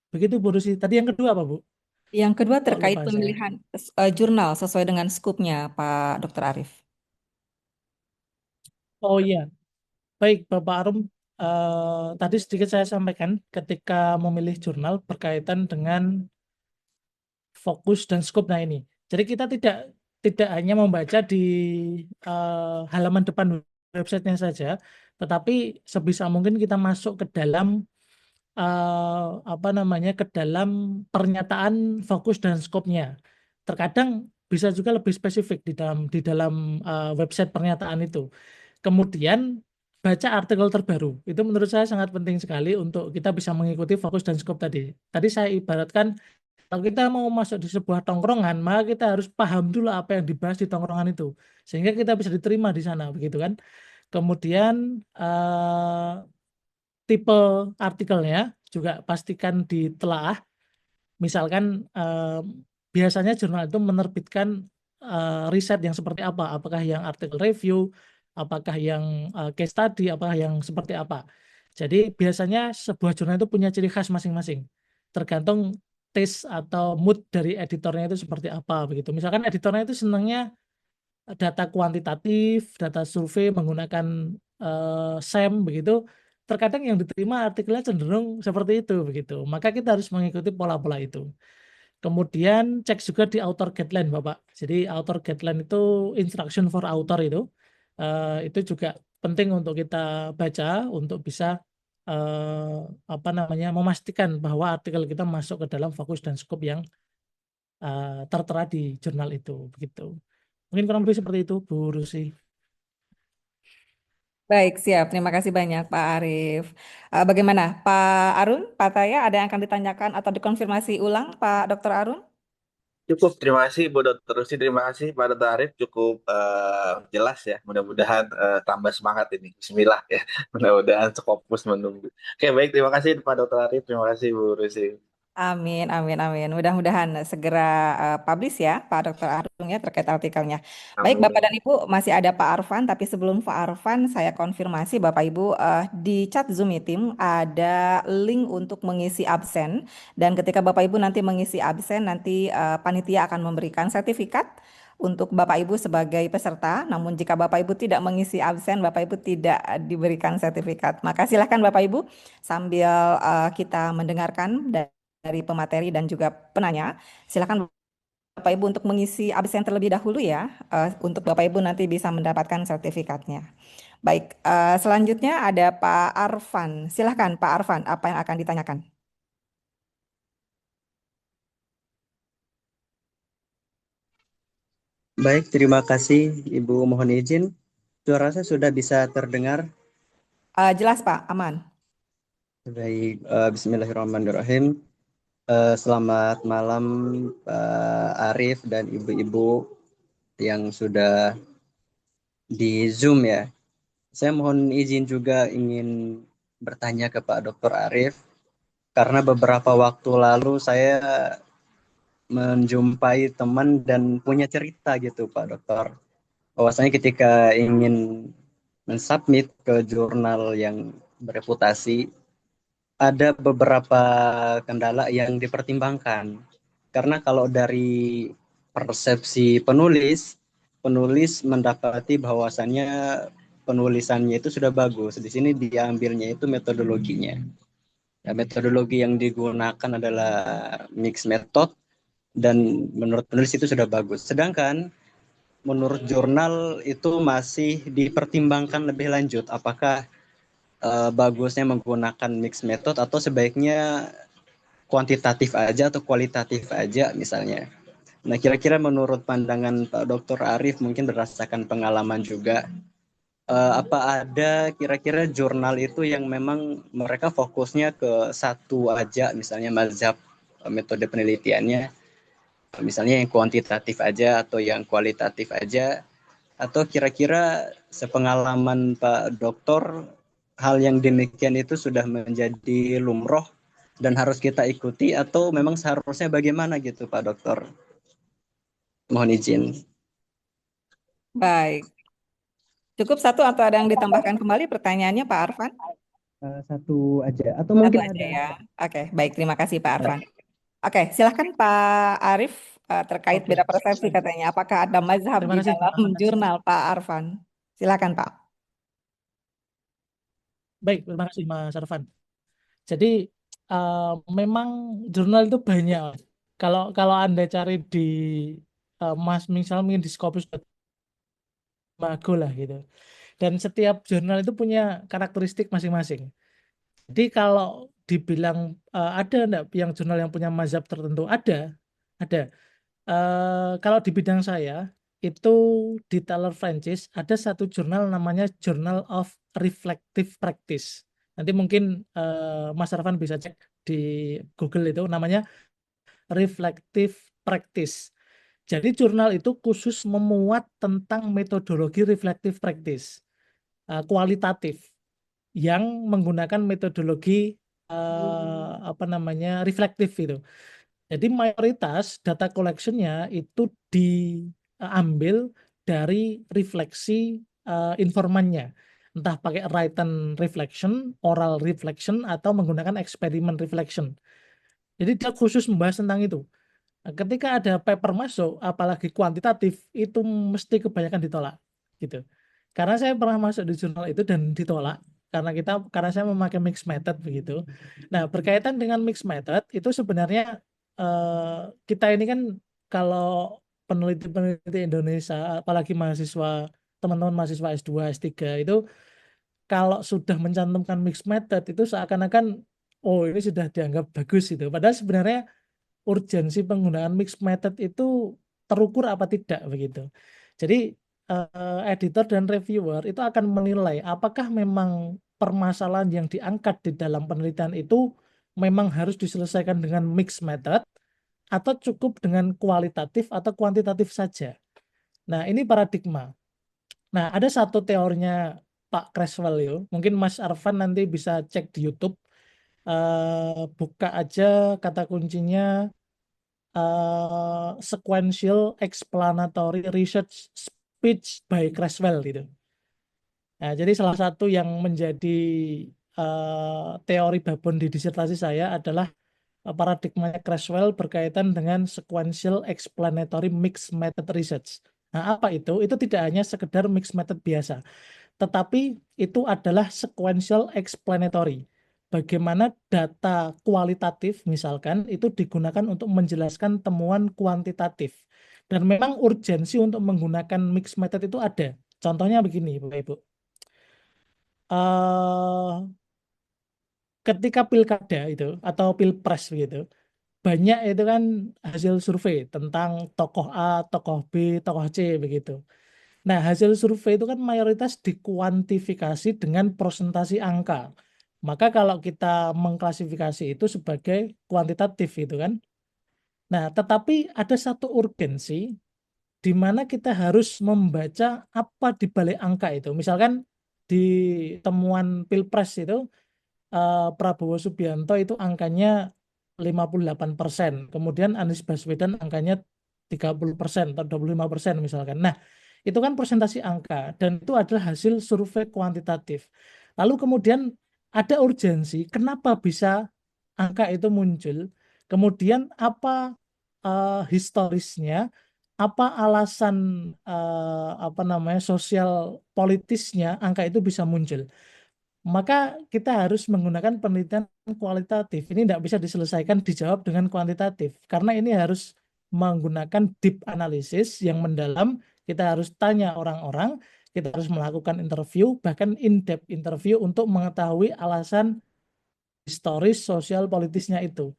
Begitu Bu Rusi. Tadi yang kedua apa Bu? Yang kedua Kok terkait lupa saya. pemilihan jurnal sesuai dengan skupnya, Pak Dr. Arief. Oh iya, baik Bapak Arum. Tadi sedikit saya sampaikan ketika memilih jurnal berkaitan dengan fokus dan skop. Nah ini, jadi kita tidak hanya membaca di halaman depan websitenya saja, tetapi sebisa mungkin kita masuk ke dalam ke dalam pernyataan fokus dan skopnya. Terkadang bisa juga lebih spesifik di dalam website pernyataan itu. Kemudian baca artikel terbaru. Itu menurut saya sangat penting sekali untuk kita bisa mengikuti fokus dan skop tadi. Tadi saya ibaratkan kalau kita mau masuk di sebuah tongkrongan, maka kita harus paham dulu apa yang dibahas di tongkrongan itu, sehingga kita bisa diterima di sana, begitu kan? Kemudian tipe artikelnya juga pastikan ditelaah. Misalkan biasanya jurnal itu menerbitkan riset yang seperti apa? Apakah yang artikel review, apakah yang case study, apakah yang seperti apa? Jadi biasanya sebuah jurnal itu punya ciri khas masing-masing. Tergantung taste atau mood dari editornya itu seperti apa begitu. Misalkan editornya itu senangnya data kuantitatif, data survei menggunakan SEM begitu. Terkadang yang diterima artikelnya cenderung seperti itu begitu. Maka kita harus mengikuti pola-pola itu. Kemudian cek juga di author guideline Bapak. Jadi author guideline itu instruction for author itu juga penting untuk kita baca untuk bisa memastikan bahwa artikel kita masuk ke dalam fokus dan skop yang tertera di jurnal itu begitu. Mungkin kurang lebih seperti itu Bu Rusi. Baik, siap. Terima kasih banyak Pak Arief. Bagaimana Pak Arun, Pak Taya, ada yang akan ditanyakan atau dikonfirmasi ulang Pak Dr. Arun? Cukup, terima kasih Bu Dr. Rusi, terima kasih Pak Dr. Arief, cukup jelas ya. Mudah-mudahan tambah semangat ini. Bismillah ya. Mudah-mudahan fokus menunggu. Oke, baik, terima kasih Pak Dr. Arief, terima kasih Bu Rusi. Amin, amin, amin. Mudah-mudahan segera publish ya Pak Dr. Arun ya terkait artikelnya. Baik Bapak dan Amin. Ibu, masih ada Pak Arfan, tapi sebelum Pak Arfan saya konfirmasi Bapak Ibu di chat Zoom Meeting ada link untuk mengisi absen dan ketika Bapak Ibu nanti mengisi absen nanti panitia akan memberikan sertifikat untuk Bapak Ibu sebagai peserta. Namun jika Bapak Ibu tidak mengisi absen, Bapak Ibu tidak diberikan sertifikat. Maka silakan Bapak Ibu sambil kita mendengarkan dari pemateri dan juga penanya. Silakan Bapak Ibu untuk mengisi absen terlebih dahulu ya, untuk Bapak Ibu nanti bisa mendapatkan sertifikatnya. Baik, selanjutnya ada Pak Arfan. Silakan Pak Arfan, apa yang akan ditanyakan? Baik, terima kasih Ibu. Mohon izin, suara saya sudah bisa terdengar. Jelas Pak, aman. Baik, Bismillahirrahmanirrahim. Selamat malam Pak Arif dan ibu-ibu yang sudah di Zoom ya. Saya mohon izin juga ingin bertanya ke Pak Dr. Arif, karena beberapa waktu lalu saya menjumpai teman dan punya cerita gitu Pak Dokter. Bahwasanya ketika ingin mensubmit ke jurnal yang bereputasi, ada beberapa kendala yang dipertimbangkan. Karena kalau dari persepsi penulis, penulis mendapati bahwasannya penulisannya itu sudah bagus. Di sini diambilnya itu metodologinya. Ya, metodologi yang digunakan adalah mixed method dan menurut penulis itu sudah bagus. Sedangkan menurut jurnal itu masih dipertimbangkan lebih lanjut. Apakah bagusnya menggunakan mixed method atau sebaiknya kuantitatif aja atau kualitatif aja misalnya. Nah, kira-kira menurut pandangan Pak Dr. Arif, mungkin berdasarkan pengalaman juga, apa ada kira-kira jurnal itu yang memang mereka fokusnya ke satu aja, misalnya mazhab metode penelitiannya, misalnya yang kuantitatif aja atau yang kualitatif aja, atau kira-kira sepengalaman Pak Dokter, hal yang demikian itu sudah menjadi lumroh dan harus kita ikuti atau memang seharusnya bagaimana gitu Pak Dokter? Mohon izin. Baik. Cukup satu atau ada yang ditambahkan kembali pertanyaannya Pak Arfan? Satu aja atau Satu mungkin aja ada. ya. Oke, baik. Terima kasih Pak Arfan. Oke, silahkan Pak Arif terkait Oke, beda persepsi katanya. Apakah ada mazhab terima di kasih. dalam jurnal Pak Arfan? Silakan Pak. Baik, terima kasih Mas Arfan. Jadi memang jurnal itu banyak. Kalau kalau Anda cari di Mas misal mungkin di Scopus.mago lah gitu. Dan setiap jurnal itu punya karakteristik masing-masing. Jadi kalau dibilang ada enggak yang jurnal yang punya mazhab tertentu? Ada. Kalau di bidang saya itu di Taylor Francis ada satu jurnal namanya Journal of Reflective Practice. Nanti mungkin Mas Arfan bisa cek di Google itu namanya Reflective Practice. Jadi jurnal itu khusus memuat tentang metodologi reflective practice kualitatif yang menggunakan metodologi reflektif itu. Jadi mayoritas data collection-nya itu diambil dari refleksi informannya. Entah pakai written reflection, oral reflection, atau menggunakan eksperimen reflection. Jadi dia khusus membahas tentang itu. Nah, ketika ada paper masuk, apalagi kuantitatif, itu mesti kebanyakan ditolak. Gitu. Karena saya pernah masuk di jurnal itu dan ditolak. Karena saya memakai mixed method begitu. Nah, berkaitan dengan mixed method, itu sebenarnya kita ini kan kalau peneliti-peneliti Indonesia, apalagi mahasiswa, teman-teman mahasiswa S2, S3 itu kalau sudah mencantumkan mixed method itu seakan-akan oh ini sudah dianggap bagus itu. Padahal sebenarnya urgensi penggunaan mixed method itu terukur apa tidak begitu. Jadi editor dan reviewer itu akan menilai apakah memang permasalahan yang diangkat di dalam penelitian itu memang harus diselesaikan dengan mixed method atau cukup dengan kualitatif atau kuantitatif saja. Nah, ini paradigma. Nah, ada satu teorinya Pak Creswell itu, mungkin Mas Arfan nanti bisa cek di YouTube. Buka aja kata kuncinya Sequential Explanatory Research Speech by Creswell gitu. Nah, jadi salah satu yang menjadi teori babon di disertasi saya adalah paradigmanya Creswell berkaitan dengan Sequential Explanatory Mixed Method Research. Nah, apa itu? Itu tidak hanya sekedar mixed method biasa, tetapi itu adalah sequential explanatory. Bagaimana data kualitatif misalkan itu digunakan untuk menjelaskan temuan kuantitatif. Dan memang urgensi untuk menggunakan mixed method itu ada. Contohnya begini, Bapak Ibu. Ketika pilkada itu atau pilpres begitu, banyak itu kan hasil survei tentang tokoh A, tokoh B, tokoh C begitu. Nah, hasil survei itu kan mayoritas dikuantifikasi dengan presentasi angka. Maka kalau kita mengklasifikasi itu sebagai kuantitatif itu kan. Nah, tetapi ada satu urgensi di mana kita harus membaca apa di balik angka itu. Misalkan di temuan Pilpres itu Prabowo Subianto itu angkanya 58%, kemudian Anies Baswedan angkanya 30% atau 25% misalkan. Nah, itu kan presentasi angka dan itu adalah hasil survei kuantitatif. Lalu kemudian ada urgensi, kenapa bisa angka itu muncul? Kemudian apa historisnya? Apa alasan apa namanya sosial politisnya angka itu bisa muncul? Maka kita harus menggunakan penelitian kualitatif. Ini tidak bisa diselesaikan dijawab dengan kuantitatif, karena ini harus menggunakan deep analysis yang mendalam. Kita harus tanya orang-orang, kita harus melakukan interview, bahkan in-depth interview untuk mengetahui alasan historis sosial politisnya itu.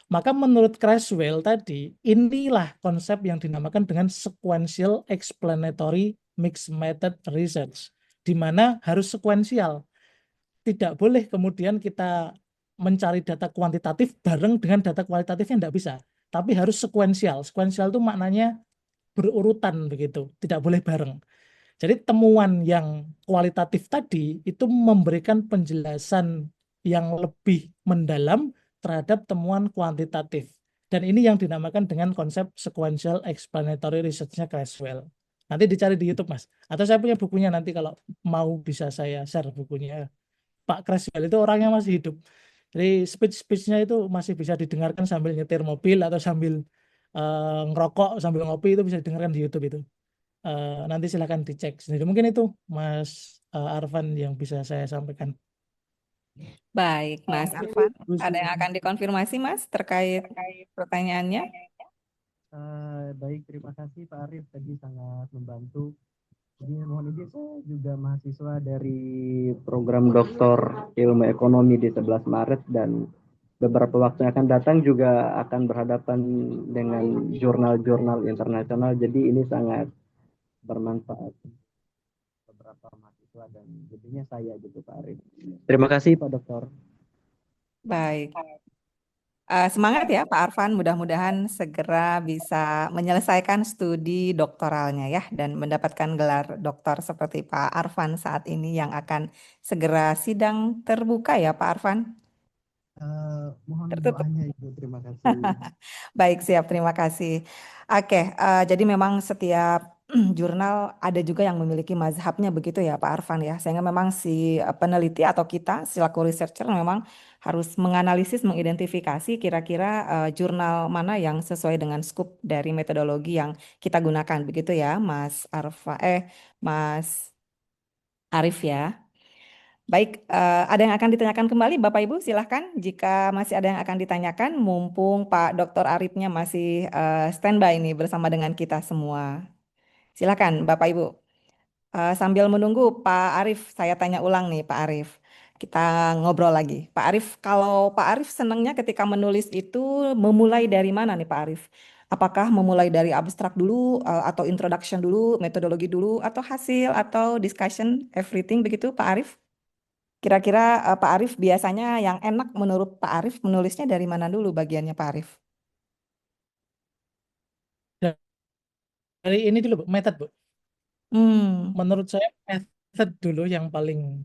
Maka menurut Creswell tadi, inilah konsep yang dinamakan dengan sequential explanatory mixed method research, di mana harus sekuensial. Tidak boleh kemudian kita mencari data kuantitatif bareng dengan data kualitatifnya, tidak bisa. Tapi harus sekuensial. Sekuensial itu maknanya berurutan begitu, tidak boleh bareng. Jadi temuan yang kualitatif tadi itu memberikan penjelasan yang lebih mendalam terhadap temuan kuantitatif. Dan ini yang dinamakan dengan konsep sequential explanatory research-nya Creswell. Nanti dicari di YouTube, Mas. Atau saya punya bukunya, nanti kalau mau bisa saya share bukunya. Pak Creswell itu orangnya masih hidup. Jadi speech-speechnya itu masih bisa didengarkan sambil nyetir mobil atau sambil ngerokok, sambil ngopi, itu bisa didengarkan di YouTube itu. Nanti silakan dicek sendiri. Mungkin itu Mas Arfan yang bisa saya sampaikan. Baik, Mas Arfan, ada yang akan dikonfirmasi, Mas, terkait pertanyaannya? Baik, terima kasih Pak Arif, tadi sangat membantu. Jadi mohon izin, saya juga mahasiswa dari program Doktor Ilmu Ekonomi di 11 Maret dan beberapa waktu yang akan datang juga akan berhadapan dengan jurnal-jurnal internasional. Jadi ini sangat bermanfaat beberapa mahasiswa dan jadinya saya gitu Pak Arif. Terima kasih Pak Dokter. Baik. Semangat ya Pak Arfan, mudah-mudahan segera bisa menyelesaikan studi doktoralnya ya dan mendapatkan gelar doktor seperti Pak Arfan saat ini yang akan segera sidang terbuka ya Pak Arfan. Mohon Tertutup. doanya Ibu, terima kasih. Baik, siap. Terima kasih. Oke, jadi memang setiap jurnal ada juga yang memiliki mazhabnya begitu ya Pak Arfan ya. Sehingga memang si peneliti atau kita selaku researcher memang harus menganalisis, mengidentifikasi kira-kira jurnal mana yang sesuai dengan skup dari metodologi yang kita gunakan begitu ya Mas Arif ya. Baik, ada yang akan ditanyakan kembali Bapak Ibu silahkan jika masih ada yang akan ditanyakan mumpung Pak Dr. Arifnya masih standby ini bersama dengan kita semua. Silakan Bapak Ibu. Sambil menunggu Pak Arif, saya tanya ulang nih Pak Arif. Kita ngobrol lagi. Pak Arif, kalau Pak Arif senangnya ketika menulis itu memulai dari mana nih Pak Arif? Apakah memulai dari abstrak dulu atau introduction dulu, metodologi dulu, atau hasil, atau discussion, everything begitu Pak Arif? Kira-kira Pak Arif biasanya yang enak menurut Pak Arif menulisnya dari mana dulu bagiannya Pak Arif? Dari ini dulu, Bu, method, Bu. Menurut saya method dulu yang paling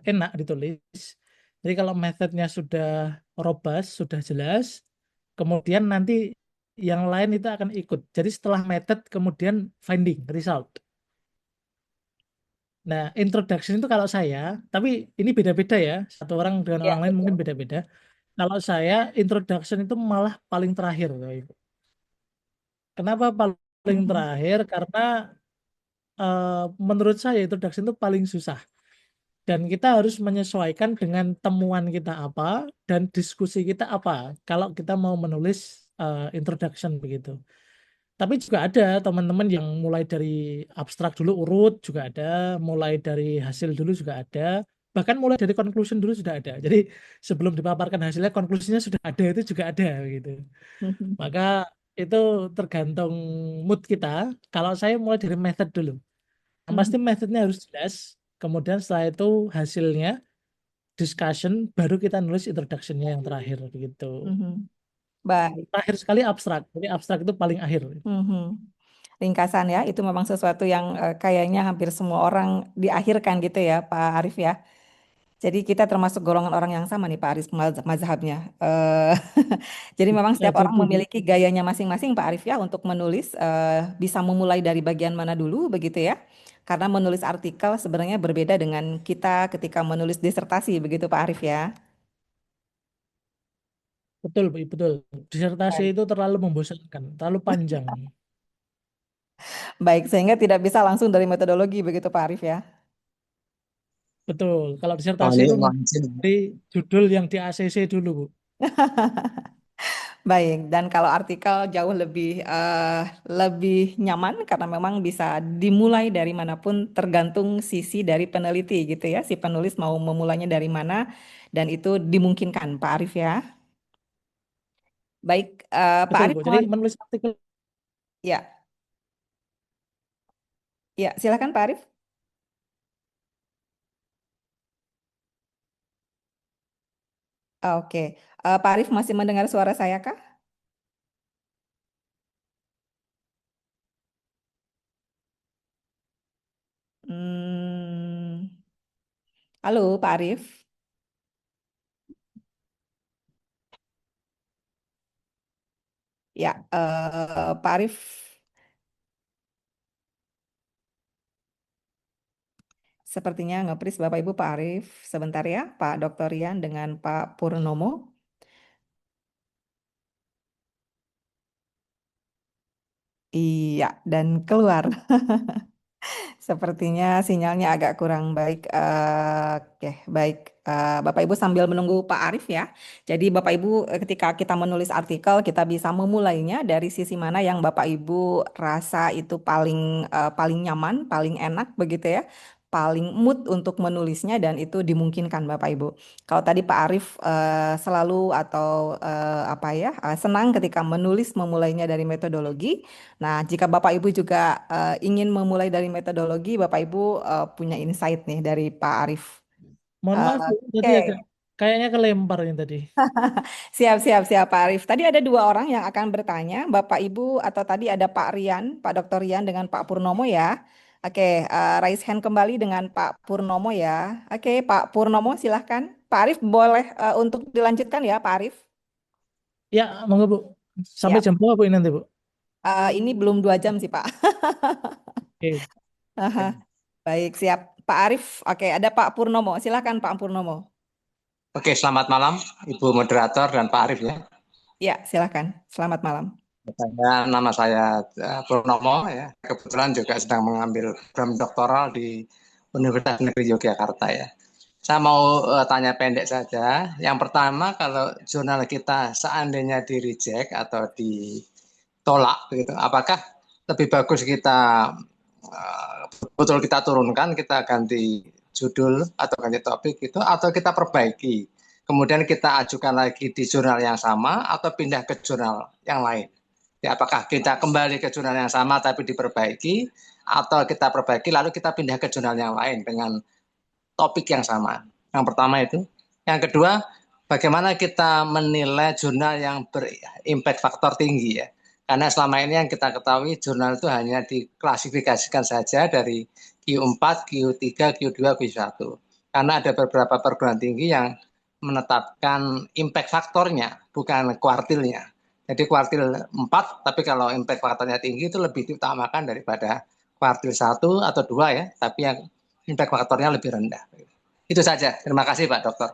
enak ditulis. Jadi kalau methodnya sudah robust, sudah jelas, kemudian nanti yang lain itu akan ikut. Jadi setelah method kemudian finding, result. Nah, introduction itu kalau saya, tapi ini beda-beda ya. Satu orang dengan Ya, orang lain betul. mungkin beda-beda. Kalau saya, introduction itu malah paling terakhir, Bapak Ibu. Kenapa paling terakhir? Karena menurut saya introduction itu paling susah. Dan kita harus menyesuaikan dengan temuan kita apa dan diskusi kita apa. Kalau kita mau menulis introduction begitu. Tapi juga ada teman-teman yang mulai dari abstrak dulu urut juga ada, mulai dari hasil dulu juga ada. bahkan mulai dari conclusion dulu sudah ada. Jadi sebelum dipaparkan hasilnya, konklusinya sudah ada, itu juga ada gitu. Maka itu tergantung mood kita. Kalau saya mulai dari method dulu. Yang pasti methodnya harus jelas. Kemudian setelah itu hasilnya discussion, baru kita nulis introduction-nya yang terakhir gitu. Baik. Terakhir sekali abstrak. Jadi abstrak itu paling akhir. Ringkasan ya, itu memang sesuatu yang kayaknya hampir semua orang diakhirkan gitu ya, Pak Arif ya. Jadi kita termasuk golongan orang yang sama nih Pak Arif mazhabnya. Jadi memang Ya, setiap orang jadi memiliki gayanya masing-masing Pak Arif ya untuk menulis. Bisa memulai dari bagian mana dulu begitu ya. Karena menulis artikel sebenarnya berbeda dengan kita ketika menulis disertasi begitu Pak Arif ya. betul, Bu, betul. Disertasi Baik. itu terlalu membosankan, terlalu panjang. Baik, sehingga tidak bisa langsung dari metodologi begitu Pak Arif ya. Betul. Kalau Oh, disertasi ini itu langsung. dari judul yang di ACC dulu, Bu. Baik, dan kalau artikel jauh lebih nyaman karena memang bisa dimulai dari manapun tergantung sisi dari peneliti gitu ya. Si penulis mau memulainya dari mana dan itu dimungkinkan Pak Arif ya. Baik, Pak Betul, Arif Bu. Jadi mohon menulis artikel ya, ya silakan Pak Arif. Oke, Pak Arif masih mendengar suara saya kah? Hmm, halo Pak Arif. Ya, Pak Arif sepertinya nge-freeze Bapak Ibu Pak Arif. Sebentar ya, Pak Dr. Rian dengan Pak Purnomo. Iya, dan keluar. Sepertinya sinyalnya agak kurang baik. Oke, baik. Bapak Ibu sambil menunggu Pak Arif ya. Jadi Bapak Ibu ketika kita menulis artikel kita bisa memulainya dari sisi mana yang Bapak Ibu rasa itu paling nyaman, paling enak begitu ya. Paling mood untuk menulisnya dan itu dimungkinkan Bapak Ibu. Kalau tadi Pak Arif selalu atau apa ya senang ketika menulis memulainya dari metodologi. Nah, jika Bapak Ibu juga ingin memulai dari metodologi, Bapak Ibu punya insight nih dari Pak Arif. mohon maaf, Bu. Oke, Tadi agak kayaknya kelempar ini tadi. siap, siap, siap Pak Arif. Tadi ada dua orang yang akan bertanya, Bapak Ibu atau tadi ada Pak Rian, Pak Dr. Rian dengan Pak Purnomo ya. Oke, raise hand kembali dengan Pak Purnomo ya. Oke, Pak Purnomo silahkan. Pak Arif boleh untuk dilanjutkan ya, Pak Arif. Ya, monggo, Bu. Sampai Ya, jam berapa ini nanti, Bu? ini belum 2 jam sih Pak. Oke. Aha, baik, siap. Pak Arif, oke, ada Pak Purnomo. Silahkan Pak Purnomo. Oke, selamat malam Ibu Moderator dan Pak Arif ya. Ya, silahkan. Selamat malam. Nama saya Purnomo ya. Kebetulan juga sedang mengambil program doktoral di Universitas Negeri Yogyakarta ya. Saya mau tanya pendek saja. Yang pertama, kalau jurnal kita seandainya di reject atau ditolak begitu, apakah lebih bagus kita betul kita turunkan, kita ganti judul atau ganti topik gitu, atau kita perbaiki, kemudian kita ajukan lagi di jurnal yang sama atau pindah ke jurnal yang lain? Ya, apakah kita kembali ke jurnal yang sama tapi diperbaiki, atau kita perbaiki lalu kita pindah ke jurnal yang lain dengan topik yang sama? Yang pertama itu. Yang kedua, bagaimana kita menilai jurnal yang berimpact faktor tinggi ya? Karena selama ini yang kita ketahui jurnal itu hanya diklasifikasikan saja dari Q4, Q3, Q2, Q1. Karena ada beberapa perguruan tinggi yang menetapkan impact faktornya, bukan kuartilnya. Jadi kuartil 4, tapi kalau impact faktornya tinggi itu lebih diutamakan daripada kuartil 1 atau 2 ya, tapi yang impact faktornya lebih rendah. Itu saja. Terima kasih Pak Dokter.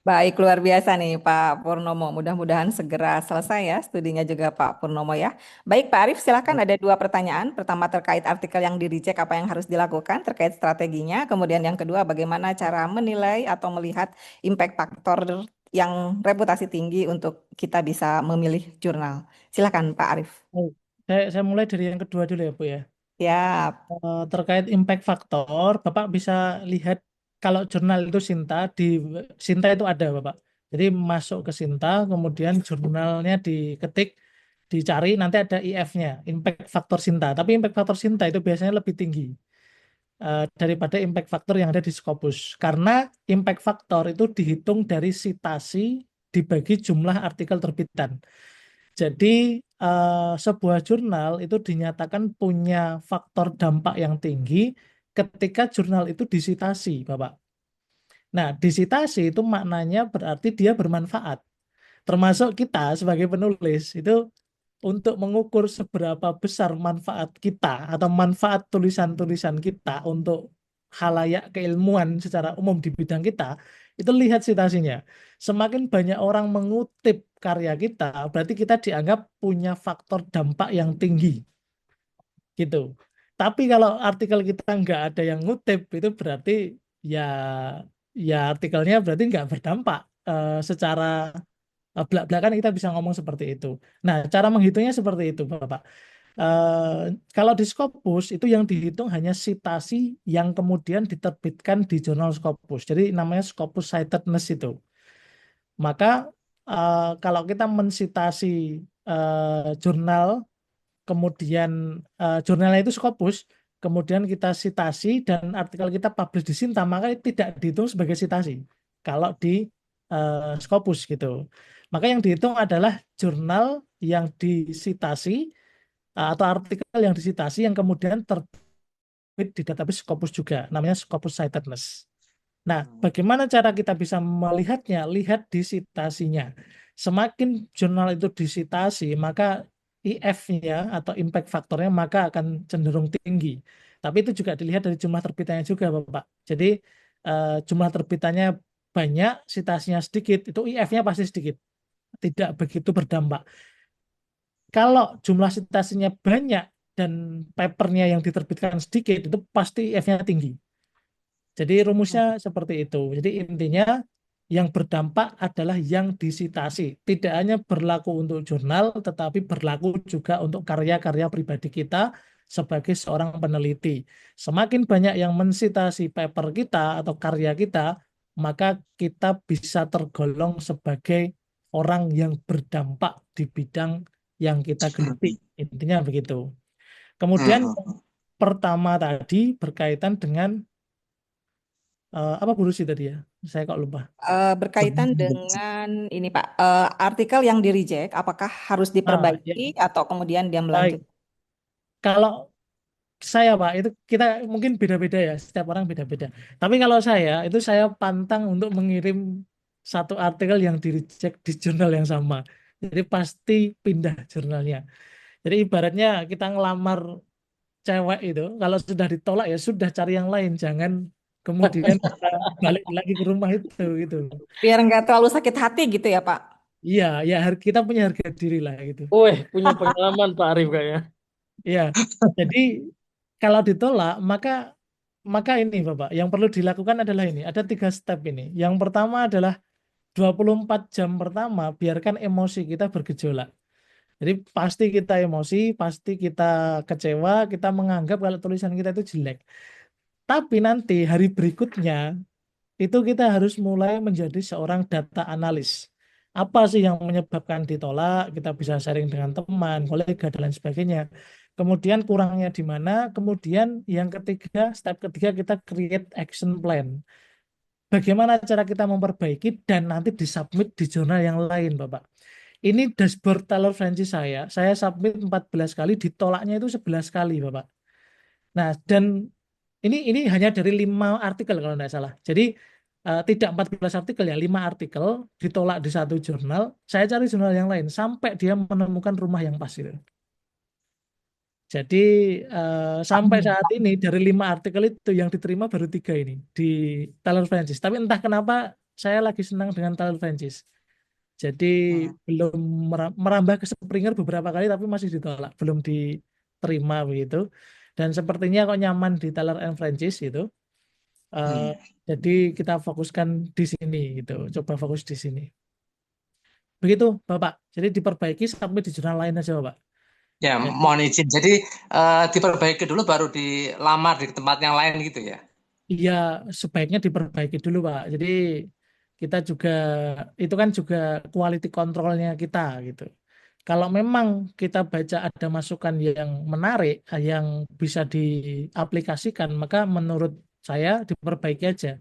Baik, luar biasa nih Pak Purnomo. Mudah-mudahan segera selesai ya studinya juga Pak Purnomo ya. Baik Pak Arif, silakan ada 2 pertanyaan. Pertama terkait artikel yang di-reject apa yang harus dilakukan terkait strateginya. Kemudian yang kedua bagaimana cara menilai atau melihat impact faktor yang reputasi tinggi untuk kita bisa memilih jurnal. Silakan Pak Arif. Oh, saya mulai dari yang kedua dulu ya, Bu ya. Siap. Terkait impact faktor, Bapak bisa lihat kalau jurnal itu Sinta, di Sinta itu ada Bapak. Jadi masuk ke Sinta, kemudian jurnalnya diketik, dicari, nanti ada IF-nya, impact factor Sinta. Tapi impact factor Sinta itu biasanya lebih tinggi daripada impact factor yang ada di Scopus. Karena impact factor itu dihitung dari citasi dibagi jumlah artikel terbitan. Jadi sebuah jurnal itu dinyatakan punya faktor dampak yang tinggi ketika jurnal itu disitasi, Bapak. Nah, disitasi itu maknanya berarti dia bermanfaat. Termasuk kita sebagai penulis itu untuk mengukur seberapa besar manfaat kita atau manfaat tulisan-tulisan kita untuk khalayak keilmuan secara umum di bidang kita, itu lihat citasinya. Semakin banyak orang mengutip karya kita, berarti kita dianggap punya faktor dampak yang tinggi. Gitu. Tapi kalau artikel kita nggak ada yang ngutip, itu berarti ya ya artikelnya berarti nggak berdampak secara belak-belakan kita bisa ngomong seperti itu. Nah, cara menghitungnya seperti itu, Bapak. Kalau di Scopus itu yang dihitung hanya citasi yang kemudian diterbitkan di jurnal Scopus. Jadi namanya Scopus Citedness itu. Maka kalau kita mensitasi jurnal, kemudian jurnalnya itu Scopus, kemudian kita citasi dan artikel kita publish di Sinta, maka tidak dihitung sebagai citasi. Kalau di Scopus gitu. Maka yang dihitung adalah jurnal yang disitasi atau artikel yang disitasi yang kemudian terbit di database Scopus juga, namanya Scopus Citedness. Nah, bagaimana cara kita bisa melihatnya? Lihat di citasinya. Semakin jurnal itu disitasi, maka IF-nya atau impact faktornya maka akan cenderung tinggi. Tapi itu juga dilihat dari jumlah terbitannya juga, Bapak. Jadi jumlah terbitannya banyak, citasinya sedikit, itu IF-nya pasti sedikit. Tidak begitu berdampak. Kalau jumlah citasinya banyak dan papernya yang diterbitkan sedikit, itu pasti IF-nya tinggi. Jadi rumusnya seperti itu. Jadi intinya yang berdampak adalah yang disitasi. Tidak hanya berlaku untuk jurnal, tetapi berlaku juga untuk karya-karya pribadi kita sebagai seorang peneliti. Semakin banyak yang mensitasi paper kita atau karya kita, maka kita bisa tergolong sebagai orang yang berdampak di bidang yang kita geluti. Intinya begitu. Kemudian pertama tadi berkaitan dengan apa Bu Rusi tadi ya? Saya kok lupa. Berkaitan dengan ini Pak, artikel yang di reject, apakah harus Ya. diperbaiki atau kemudian dia Baik. melanjut? Kalau saya Pak, itu kita mungkin beda-beda ya, setiap orang beda-beda. Tapi kalau saya, itu saya pantang untuk mengirim satu artikel yang di reject di jurnal yang sama. Jadi pasti pindah jurnalnya. Jadi ibaratnya kita ngelamar cewek itu, kalau sudah ditolak ya sudah cari yang lain, jangan kemudian kita balik lagi ke rumah itu gitu. Biar nggak terlalu sakit hati gitu ya Pak? Iya, ya kita punya harga diri lah gitu. Wih, punya pengalaman Pak Arif kayaknya. Iya, jadi kalau ditolak maka ini Bapak, yang perlu dilakukan adalah ini, ada 3 step ini. Yang pertama adalah 24 jam pertama biarkan emosi kita bergejolak. Jadi pasti kita emosi, pasti kita kecewa, kita menganggap kalau tulisan kita itu jelek. Tapi nanti hari berikutnya itu kita harus mulai menjadi seorang data analis. Apa sih yang menyebabkan ditolak? Kita bisa sharing dengan teman, kolega, dan lain sebagainya. Kemudian kurangnya di mana? Kemudian yang ketiga, step ketiga kita create action plan. Bagaimana cara kita memperbaiki dan nanti disubmit di jurnal yang lain, Bapak. Ini dashboard Taylor Francis saya submit 14 kali, ditolaknya itu 11 kali, Bapak. Nah, dan ini hanya dari 5 artikel kalau tidak salah. Jadi tidak 14 artikel ya, 5 artikel ditolak di satu jurnal. Saya cari jurnal yang lain sampai dia menemukan rumah yang pas itu. Jadi sampai saat ini dari 5 artikel itu yang diterima baru 3 ini di Taylor Francis. Tapi entah kenapa saya lagi senang dengan Taylor Francis. Jadi belum merambah ke Springer beberapa kali tapi masih ditolak, belum diterima begitu. Dan sepertinya kok nyaman di Taylor and Francis itu. Jadi kita fokuskan di sini gitu, coba fokus di sini. Begitu Bapak. Jadi diperbaiki sampai di jurnal lain aja Bapak. Ya, mohon izin. Jadi diperbaiki dulu baru dilamar di tempat yang lain gitu ya. Iya, sebaiknya diperbaiki dulu, Pak. Jadi kita juga itu kan juga quality controlnya kita gitu. Kalau memang kita baca ada masukan yang menarik, yang bisa diaplikasikan, maka menurut saya diperbaiki aja.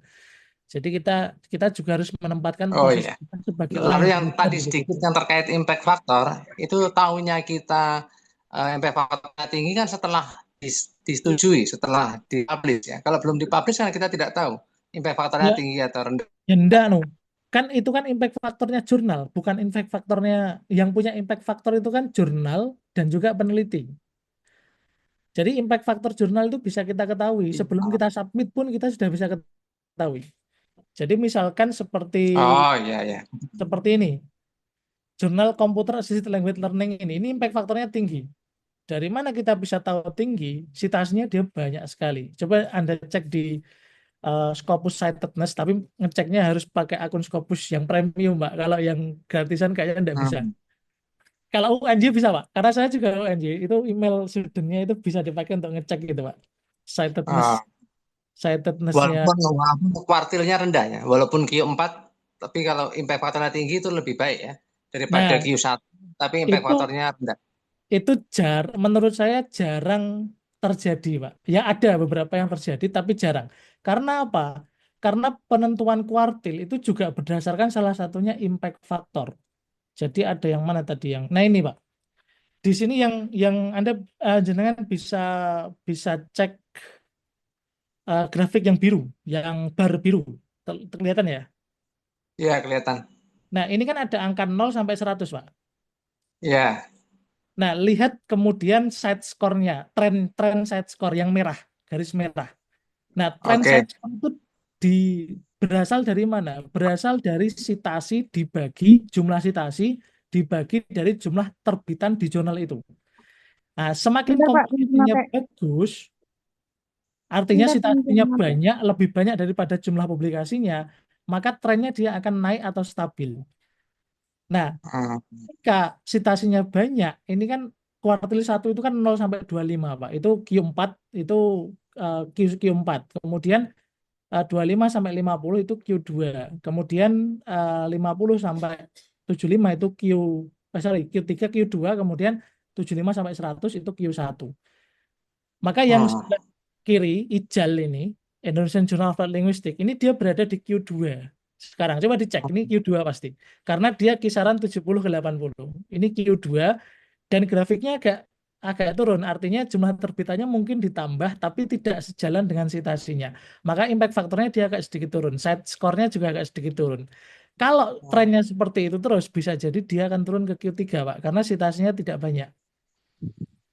Jadi kita kita juga harus menempatkan Oh posisi iya. kita sebagai Lalu orang yang belajar tadi gitu. sedikit yang terkait impact factor, itu tahunya kita impact factornya tinggi kan setelah disetujui, setelah dipublish ya. Kalau belum dipublish kan kita tidak tahu impact factornya Ya, tinggi atau rendah. ya enggak, no. Kan itu kan impact faktornya jurnal, bukan impact faktornya yang punya impact faktor itu kan jurnal dan juga peneliti. Jadi impact faktor jurnal itu bisa kita ketahui sebelum kita submit pun kita sudah bisa ketahui. Jadi misalkan seperti Oh iya ya. seperti ini, jurnal Computer Assisted Language Learning ini impact faktornya tinggi. Dari mana kita bisa tahu tinggi? Citasinya dia banyak sekali. Coba Anda cek di Scopus Citedness, tapi ngeceknya harus pakai akun Scopus yang premium, Mbak. Kalau yang gratisan kayaknya nggak bisa. Kalau UNJ bisa, Pak. Karena saya juga UNJ, itu email studentnya itu bisa dipakai untuk ngecek gitu, Pak. Citedness, Ah, citedness-nya. walaupun kuartilnya rendah ya, walaupun Q4, tapi kalau impact faktornya tinggi itu lebih baik ya daripada Nah, Q1, tapi impact itu faktornya rendah. itu menurut saya jarang terjadi, Pak. Ya ada beberapa yang terjadi, tapi jarang. Karena apa? Karena penentuan kuartil itu juga berdasarkan salah satunya impact factor. Jadi ada yang mana tadi yang, nah ini Pak. Di sini yang Anda jenengan bisa bisa cek grafik yang biru, yang bar biru. Kelihatan ya? Iya kelihatan. Nah, ini kan ada angka 0 sampai 100, Pak. Iya. Nah, lihat kemudian side score-nya, tren side score yang merah, garis merah. Nah, tren Oke. side score itu berasal dari mana? Berasal dari citasi dibagi, jumlah citasi dibagi dari jumlah terbitan di jurnal itu. Nah, semakin Bentar, Pak. komposisinya bagus, artinya Bentar, citasinya bentar. banyak, lebih banyak daripada jumlah publikasinya, maka trennya dia akan naik atau stabil. Nah, jika citasinya banyak, ini kan kuartil 1 itu kan 0 sampai 25, Pak. Itu Q4, itu Q4. Kemudian 25 sampai 50 itu Q2. Kemudian 50 sampai 75 itu Q3, Q2, kemudian 75 sampai 100 itu Q1. Maka yang sebelah kiri, IJAL ini, Indonesian Journal of Applied Linguistics, ini dia berada di Q2. Sekarang coba dicek, ini Q2 pasti. Karena dia kisaran 70 ke 80. Ini Q2 dan grafiknya agak turun. Artinya jumlah terbitannya mungkin ditambah tapi tidak sejalan dengan citasinya. Maka impact faktornya dia agak sedikit turun. Side score-nya juga agak sedikit turun. Kalau trennya seperti itu terus bisa jadi dia akan turun ke Q3, Pak, karena citasinya tidak banyak.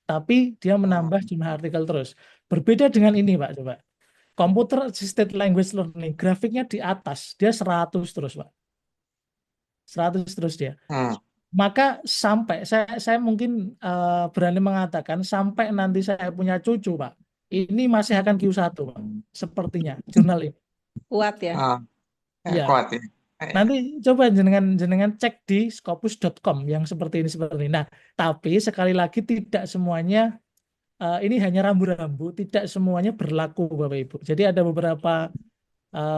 Tapi dia menambah jumlah artikel terus. Berbeda dengan ini, Pak, coba. Computer Assisted Language Learning, grafiknya di atas, dia 100 terus, Pak. 100 terus dia. Maka sampai saya mungkin berani mengatakan sampai nanti saya punya cucu, Pak, ini masih akan Q1, Pak. Sepertinya jurnal ini. Kuat ya. Ya. Kuat ya. Nanti coba jenengan cek di scopus.com yang seperti ini. Nah, tapi sekali lagi tidak semuanya ini hanya rambu-rambu, tidak semuanya berlaku, Bapak Ibu. Jadi ada beberapa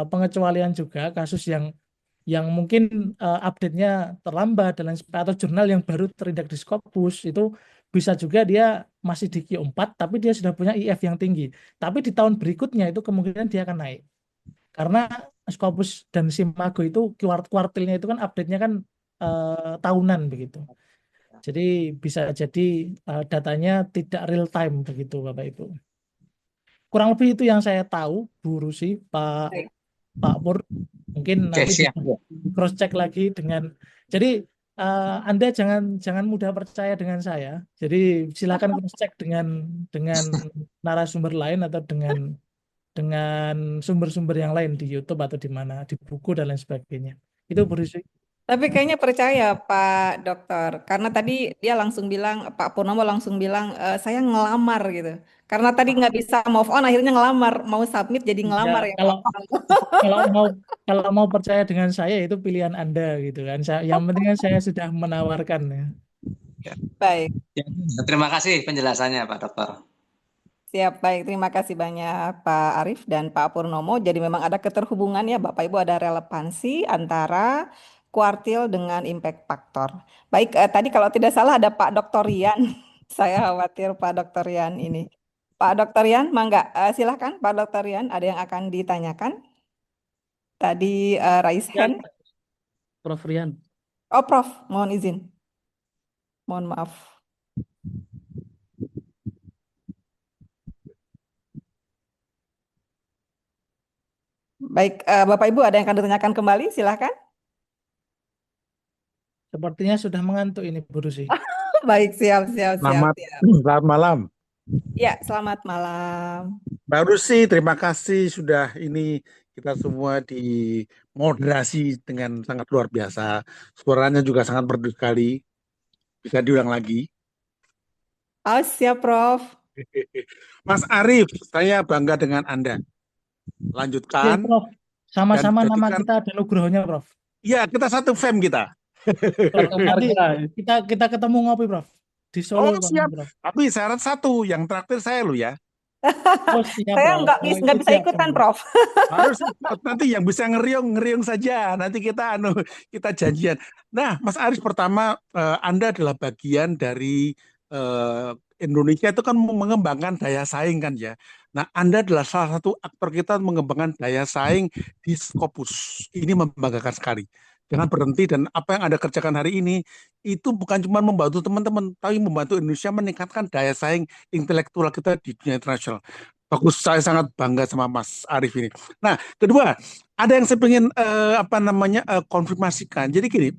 pengecualian juga, kasus yang mungkin update-nya terlambat dan lain sebagainya, atau jurnal yang baru terindak di Scopus itu bisa juga dia masih di Q4 tapi dia sudah punya IF yang tinggi. Tapi di tahun berikutnya itu kemungkinan dia akan naik. Karena Scopus dan Simago itu kuartilnya itu kan update-nya kan tahunan begitu. Jadi bisa jadi datanya tidak real time begitu, Bapak Ibu. Kurang lebih itu yang saya tahu, Bu Rusi, Pak Pur. Mungkin nanti siap. cross check lagi dengan. Jadi Anda jangan mudah percaya dengan saya. Jadi silakan cross check dengan narasumber lain atau dengan sumber-sumber yang lain di YouTube atau di mana, di buku dan lain sebagainya. Itu Bu Rusi. Tapi kayaknya percaya Pak Dokter, karena tadi dia langsung bilang, Pak Purnomo langsung bilang, saya ngelamar gitu. Karena tadi nggak bisa move on, akhirnya ngelamar, mau submit jadi ngelamar ya kalau Pak. kalau mau percaya dengan saya itu pilihan Anda gitu kan. Yang penting kan saya sudah menawarkan ya. Baik. Terima kasih penjelasannya Pak Dokter. Siap, baik. Terima kasih banyak Pak Arief dan Pak Purnomo. Jadi memang ada keterhubungan ya Bapak Ibu, ada relevansi antara kuartil dengan impact factor. Baik, tadi kalau tidak salah ada Pak Dr. Rian. Saya khawatir Pak Dr. Rian ini. Pak Dr. Rian, mangga, silahkan Pak Dr. Rian, ada yang akan ditanyakan? Tadi raise Ya, hand. Prof. Rian. Oh, Prof, mohon izin. Mohon maaf. Baik, Bapak Ibu ada yang akan ditanyakan kembali? Silahkan. Sepertinya sudah mengantuk ini Bu Rusi. Baik, siap, siap, siap, Selamat, siap. selamat malam. Ya, selamat malam. Mbak Rusi, terima kasih sudah ini kita semua di moderasi dengan sangat luar biasa. Suaranya juga sangat merdu sekali. Bisa diulang lagi. Oh, siap, Prof. Mas Arief, saya bangga dengan Anda. Ya, Lanjutkan Prof. dan Sama-sama nama jadikan, kita ada nugrohonya, Prof. ya kita satu fam kita. Prof, Satu nanti marga. kita ketemu ngopi, Prof. Di Oh Solo, siap, Prof. tapi syarat satu, yang traktir saya lo ya. Oh, siap, Saya Prof. nggak Kalau nggak itu bisa siap ikutan, semua. Prof. Harus ikut. Nanti yang bisa ngeriung saja. Nanti kita janjian. Nah, Mas Aris, pertama Anda adalah bagian dari Indonesia itu kan mengembangkan daya saing kan ya. Nah, Anda adalah salah satu aktor kita mengembangkan daya saing di Scopus. Ini membanggakan sekali. Jangan berhenti, dan apa yang Anda kerjakan hari ini itu bukan cuma membantu teman-teman, tapi membantu Indonesia meningkatkan daya saing intelektual kita di dunia internasional. Bagus, saya sangat bangga sama Mas Arief ini. Nah, kedua, ada yang saya pengen konfirmasikan. Jadi gini,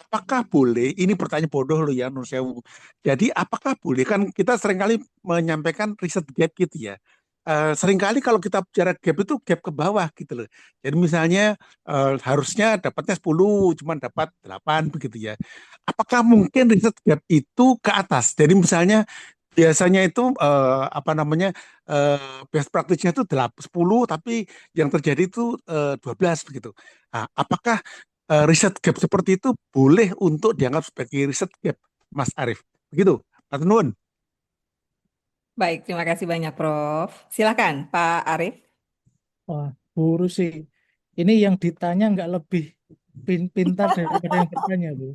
apakah boleh? Ini pertanyaan bodoh loh ya, Nur Sewu. Jadi apakah boleh, kan kita seringkali menyampaikan riset gap gitu ya. Seringkali kalau kita bicara gap itu gap ke bawah gitu loh. Jadi misalnya harusnya dapatnya 10, cuman dapat 8 begitu ya. Apakah mungkin riset gap itu ke atas? Jadi misalnya biasanya itu best practice-nya itu 10, tapi yang terjadi itu 12 begitu. Nah, apakah riset gap seperti itu boleh untuk dianggap sebagai riset gap, Mas Arief? Begitu, Pak Nun. Baik, terima kasih banyak, Prof. Silakan, Pak Arief. Wah, Bu Rusi. Ini yang ditanya nggak lebih pintar daripada yang bertanya, Bu.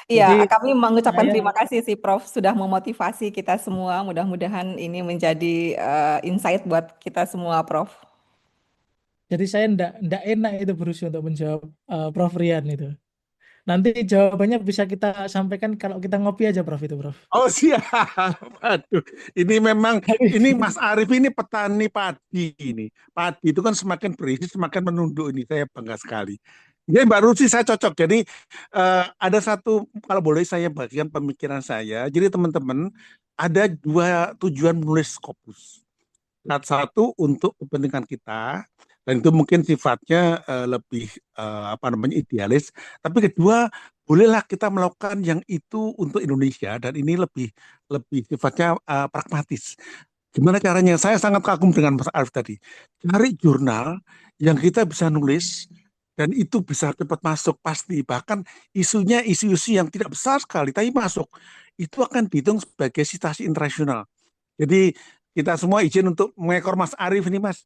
Jadi Iya, kami mengucapkan saya terima kasih sih, Prof, sudah memotivasi kita semua. Mudah-mudahan ini menjadi insight buat kita semua, Prof. Jadi saya ndak enak itu berusaha untuk menjawab Prof Rian itu. Nanti jawabannya bisa kita sampaikan kalau kita ngopi aja, Prof, itu, Prof. Oh siap, aduh, ini memang ini Mas Arief ini petani padi ini. Padi itu kan semakin berisi semakin menunduk, ini saya bangga sekali. Ya Mbak Rusi, saya cocok. Jadi ada satu, kalau boleh saya bagikan pemikiran saya. Jadi teman-teman, ada dua tujuan menulis Scopus. Satu untuk kepentingan kita, dan itu mungkin sifatnya lebih idealis. Tapi kedua, bolehlah kita melakukan yang itu untuk Indonesia, dan ini lebih lebih sifatnya pragmatis. Gimana caranya? Saya sangat kagum dengan Mas Arief tadi. Cari jurnal yang kita bisa nulis dan itu bisa cepat masuk pasti. Bahkan isunya isu-isu yang tidak besar sekali tapi masuk, itu akan dihitung sebagai citasi internasional. Jadi kita semua izin untuk mengekor Mas Arief ini, Mas,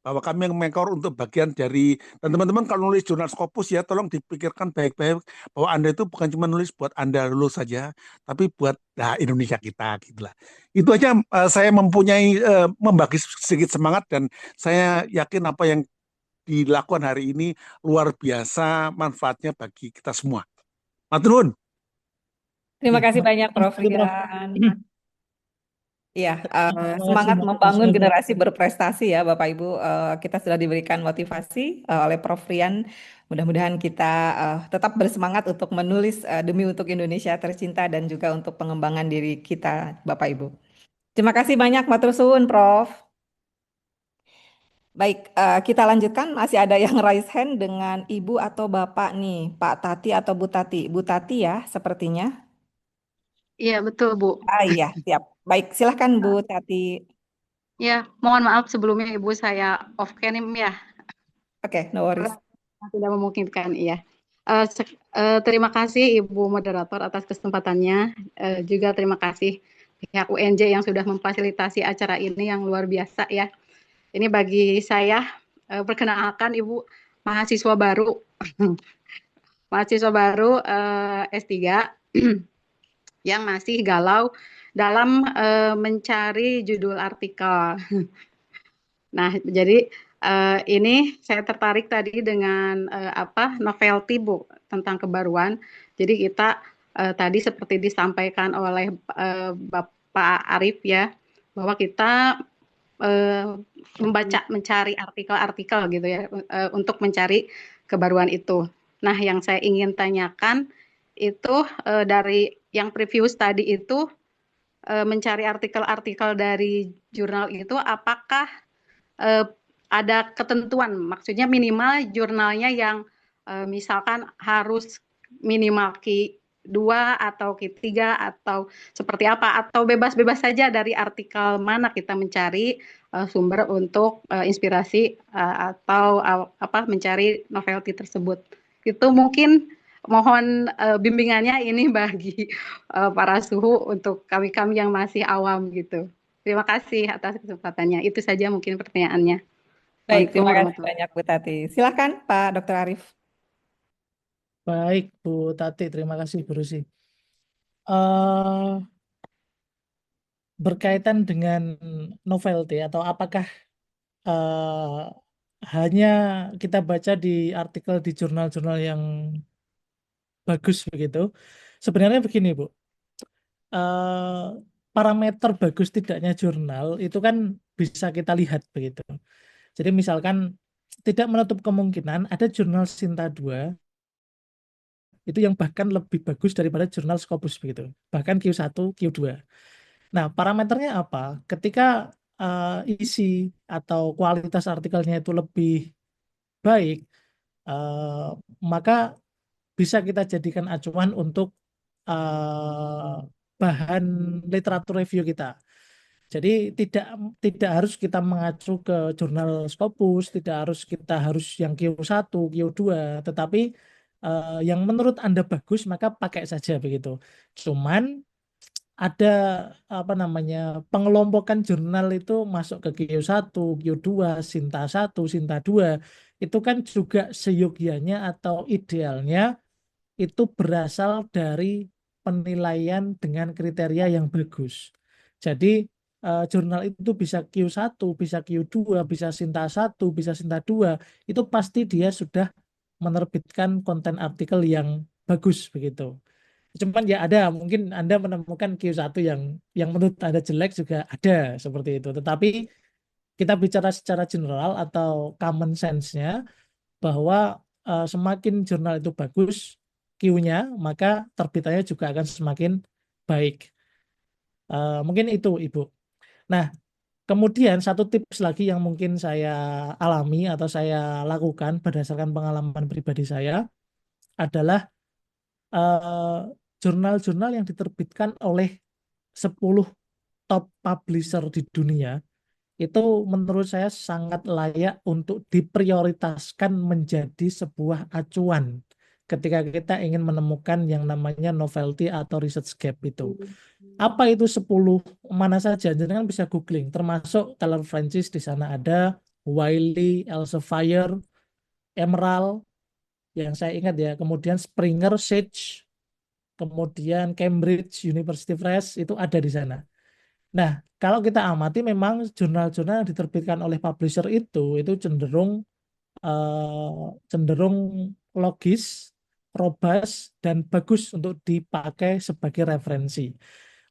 bahwa kami yang mengekor untuk bagian dari, dan teman-teman kalau nulis jurnal Scopus ya tolong dipikirkan baik-baik bahwa Anda itu bukan cuma nulis buat Anda lulus saja, tapi buat Indonesia kita gitulah. Itu aja, saya mempunyai membagi sedikit semangat, dan saya yakin apa yang dilakukan hari ini luar biasa manfaatnya bagi kita semua. Matur nuwun. Terima kasih banyak, Prof. Makasih, Prof. Rian. Iya, Makasih, semangat Mbak membangun Rusi, Prof. generasi berprestasi ya, Bapak Ibu. Kita sudah diberikan motivasi oleh Prof. Rian. Mudah-mudahan kita tetap bersemangat untuk menulis demi untuk Indonesia tercinta dan juga untuk pengembangan diri kita, Bapak Ibu. Terima kasih banyak, matur suwun, Prof. Baik, kita lanjutkan. Masih ada yang raise hand dengan Ibu atau Bapak nih, Pak Tati atau Bu Tati. Bu Tati ya, sepertinya. Iya, betul, Bu. Iya, siap. Baik, silahkan Bu Tati. Ya, mohon maaf sebelumnya Ibu, saya off cam ya. Oke, no worries. Tidak memungkinkan, iya. Terima kasih Ibu Moderator atas kesempatannya. Juga terima kasih pihak UNJ yang sudah memfasilitasi acara ini yang luar biasa ya. Ini bagi saya, perkenalkan Ibu mahasiswa baru, mahasiswa baru S3 yang masih galau dalam mencari judul artikel. Nah, jadi ini saya tertarik tadi dengan novelty Bu tentang kebaruan. Jadi kita tadi seperti disampaikan oleh Bapak Arif ya, bahwa kita mencari artikel-artikel gitu ya untuk mencari kebaruan itu. Nah, yang saya ingin tanyakan itu dari yang previous tadi itu mencari artikel-artikel dari jurnal itu apakah ada ketentuan, maksudnya minimal jurnalnya yang misalkan harus minimal Q2 atau Q3 atau seperti apa, atau bebas-bebas saja dari artikel mana kita mencari sumber untuk inspirasi atau mencari novelty tersebut. Itu mungkin mohon bimbingannya ini bagi para suhu untuk kami-kami yang masih awam gitu. Terima kasih atas kesempatannya. Itu saja mungkin pertanyaannya. Baik, terima kasih Warahmatullahi banyak Bu Tati. Silakan Pak Dr. Arif. Baik, Bu Tati, terima kasih Bu Rusi. Eh, berkaitan dengan novelty atau apakah hanya kita baca di artikel di jurnal-jurnal yang bagus begitu? Sebenarnya begini, Bu. Parameter bagus tidaknya jurnal itu kan bisa kita lihat begitu. Jadi misalkan tidak menutup kemungkinan ada jurnal Sinta 2 itu yang bahkan lebih bagus daripada jurnal Scopus begitu. Bahkan Q1, Q2. Nah, parameternya apa? Ketika isi atau kualitas artikelnya itu lebih baik, maka bisa kita jadikan acuan untuk bahan literatur review kita. Jadi tidak harus kita mengacu ke jurnal Scopus, tidak harus kita yang Q1, Q2, tetapi yang menurut Anda bagus maka pakai saja begitu. Cuman ada pengelompokan jurnal itu masuk ke Q1, Q2, Sinta 1, Sinta 2 itu kan juga seyogianya atau idealnya itu berasal dari penilaian dengan kriteria yang bagus. Jadi jurnal itu bisa Q1, bisa Q2, bisa Sinta 1, bisa Sinta 2, itu pasti dia sudah menerbitkan konten artikel yang bagus begitu. Cuman ya ada, mungkin Anda menemukan Q1 yang menurut Anda jelek juga ada seperti itu. Tetapi kita bicara secara general atau common sense-nya bahwa semakin jurnal itu bagus Q-nya, maka terbitannya juga akan semakin baik. Mungkin itu, Ibu. Nah, kemudian satu tips lagi yang mungkin saya alami atau saya lakukan berdasarkan pengalaman pribadi saya adalah jurnal-jurnal yang diterbitkan oleh 10 top publisher di dunia itu menurut saya sangat layak untuk diprioritaskan menjadi sebuah acuan ketika kita ingin menemukan yang namanya novelty atau research gap itu. Apa itu 10? Mana saja? Jangan bisa googling. Termasuk Taylor Francis di sana ada, Wiley, Elsevier, Emerald, yang saya ingat ya. Kemudian Springer, Sage, kemudian Cambridge University Press itu ada di sana. Nah, kalau kita amati memang jurnal-jurnal yang diterbitkan oleh publisher itu cenderung logis, robust, dan bagus untuk dipakai sebagai referensi.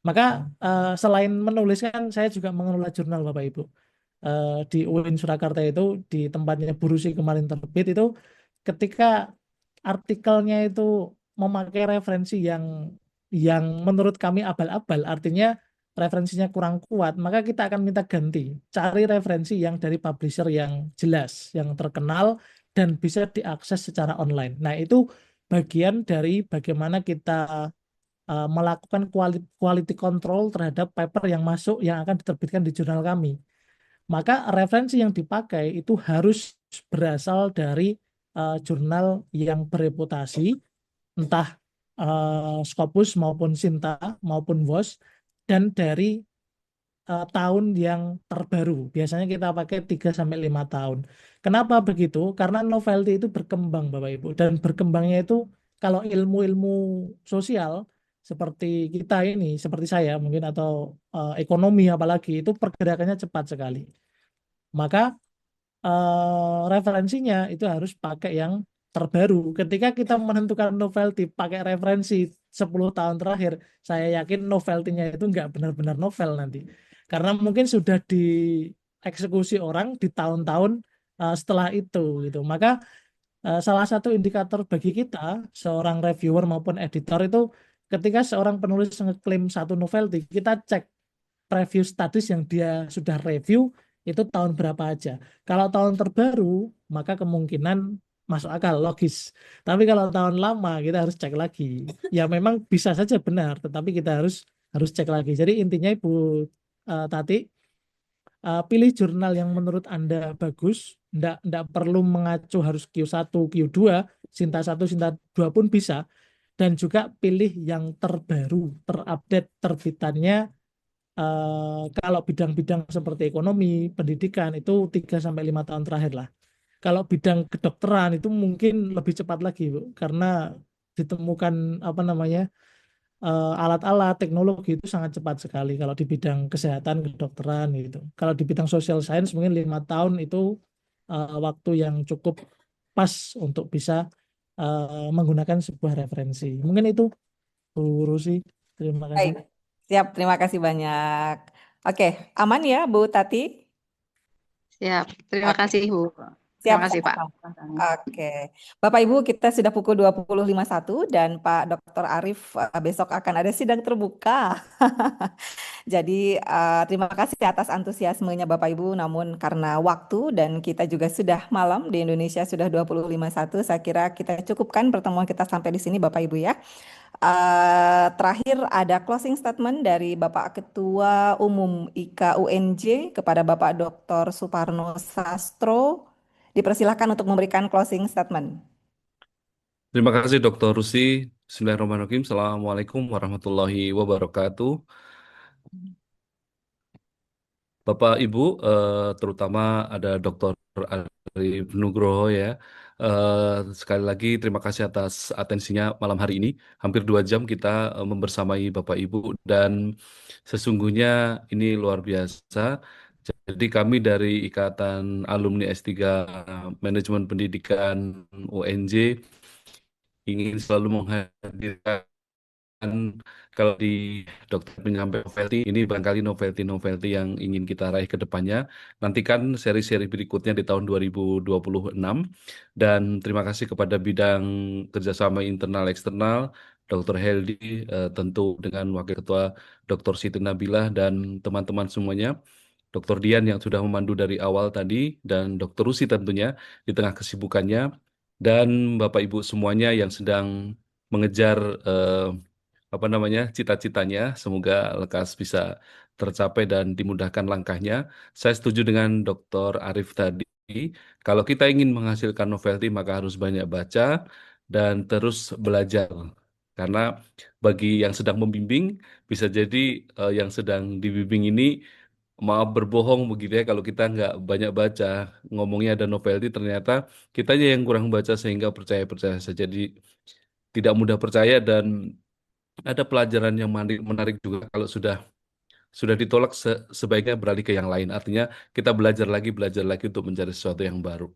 Maka selain menuliskan, saya juga mengelola jurnal Bapak Ibu. Di UIN Surakarta itu, di tempatnya Bu Rusi kemarin terbit itu, ketika artikelnya itu memakai referensi yang menurut kami abal-abal, artinya referensinya kurang kuat, maka kita akan minta ganti. Cari referensi yang dari publisher yang jelas, yang terkenal, dan bisa diakses secara online. Nah, itu bagian dari bagaimana kita melakukan quality control terhadap paper yang masuk, yang akan diterbitkan di jurnal kami. Maka referensi yang dipakai itu harus berasal dari jurnal yang bereputasi, entah Scopus maupun Sinta maupun WOS, dan dari tahun yang terbaru. Biasanya kita pakai 3 sampai 5 tahun. Kenapa begitu? Karena novelty itu berkembang, Bapak Ibu. Dan berkembangnya itu kalau ilmu-ilmu sosial seperti kita ini, seperti saya mungkin, atau ekonomi apalagi, itu pergerakannya cepat sekali. Maka referensinya itu harus pakai yang terbaru. Ketika kita menentukan novelty pakai referensi 10 tahun terakhir, saya yakin novelty-nya itu nggak benar-benar novel nanti. Karena mungkin sudah dieksekusi orang di tahun-tahun setelah itu gitu. Maka salah satu indikator bagi kita, seorang reviewer maupun editor itu, ketika seorang penulis ngeklaim satu novelty, kita cek preview studies yang dia sudah review itu tahun berapa aja. Kalau tahun terbaru, maka kemungkinan masuk akal, logis. Tapi kalau tahun lama, kita harus cek lagi. Ya memang bisa saja benar, tetapi kita harus cek lagi. Jadi intinya Ibu Tati, pilih jurnal yang menurut Anda bagus, ndak perlu mengacu harus Q1, Q2, Sinta 1, Sinta 2 pun bisa. Dan juga pilih yang terbaru, terupdate terbitannya. Kalau bidang-bidang seperti ekonomi, pendidikan itu 3 sampai 5 tahun terakhir lah. Kalau bidang kedokteran itu mungkin lebih cepat lagi, Bu, karena ditemukan apa namanya alat-alat teknologi itu sangat cepat sekali kalau di bidang kesehatan kedokteran gitu. Kalau di bidang social science mungkin 5 tahun itu waktu yang cukup pas untuk bisa menggunakan sebuah referensi. Mungkin itu, Bu Rusi. Terima kasih. Baik, siap. Terima kasih banyak. Oke, aman ya, Bu Tati? Siap. Terima Oke, kasih, Bu. siap Terima kasih, Pak. sama-sama. Oke, Bapak Ibu, kita sudah pukul 20.51 dan Pak Dr. Arief besok akan ada sidang terbuka. Jadi terima kasih atas antusiasmenya Bapak Ibu, namun karena waktu dan kita juga sudah malam di Indonesia sudah 20.51, saya kira kita cukupkan pertemuan kita sampai di sini Bapak Ibu ya. Terakhir ada closing statement dari Bapak Ketua Umum IKUNJ kepada Bapak Dr. Suparno Sastro. Dipersilahkan untuk memberikan closing statement. Terima kasih Dr. Rusi. Bismillahirrahmanirrahim. Assalamualaikum warahmatullahi wabarakatuh. Bapak Ibu, terutama ada Dr. Arief Nugroho ya. Sekali lagi terima kasih atas atensinya malam hari ini. Hampir 2 jam kita membersamai Bapak Ibu dan sesungguhnya ini luar biasa. Jadi kami dari Ikatan Alumni S3 Manajemen Pendidikan UNJ ingin selalu menghadirkan, kalau di dokter penyampai novelty, ini barangkali novelty-novelty yang ingin kita raih ke depannya. Nantikan seri-seri berikutnya di tahun 2026. Dan terima kasih kepada bidang kerjasama internal eksternal, Dr. Heldi, tentu dengan Wakil Ketua Dr. Siti Nabilah dan teman-teman semuanya. Dr. Dian yang sudah memandu dari awal tadi, dan Dr. Rusi tentunya di tengah kesibukannya, dan Bapak Ibu semuanya yang sedang mengejar cita-citanya, semoga lekas bisa tercapai dan dimudahkan langkahnya. Saya setuju dengan Dr. Arief tadi, kalau kita ingin menghasilkan novelty maka harus banyak baca dan terus belajar. Karena bagi yang sedang membimbing, bisa jadi yang sedang dibimbing ini maaf berbohong begitu ya, kalau kita nggak banyak baca, ngomongnya ada novelty, ternyata kitanya yang kurang baca sehingga percaya-percaya saja. Jadi tidak mudah percaya, dan ada pelajaran yang menarik juga kalau sudah ditolak, sebaiknya beralih ke yang lain. Artinya kita belajar lagi untuk mencari sesuatu yang baru.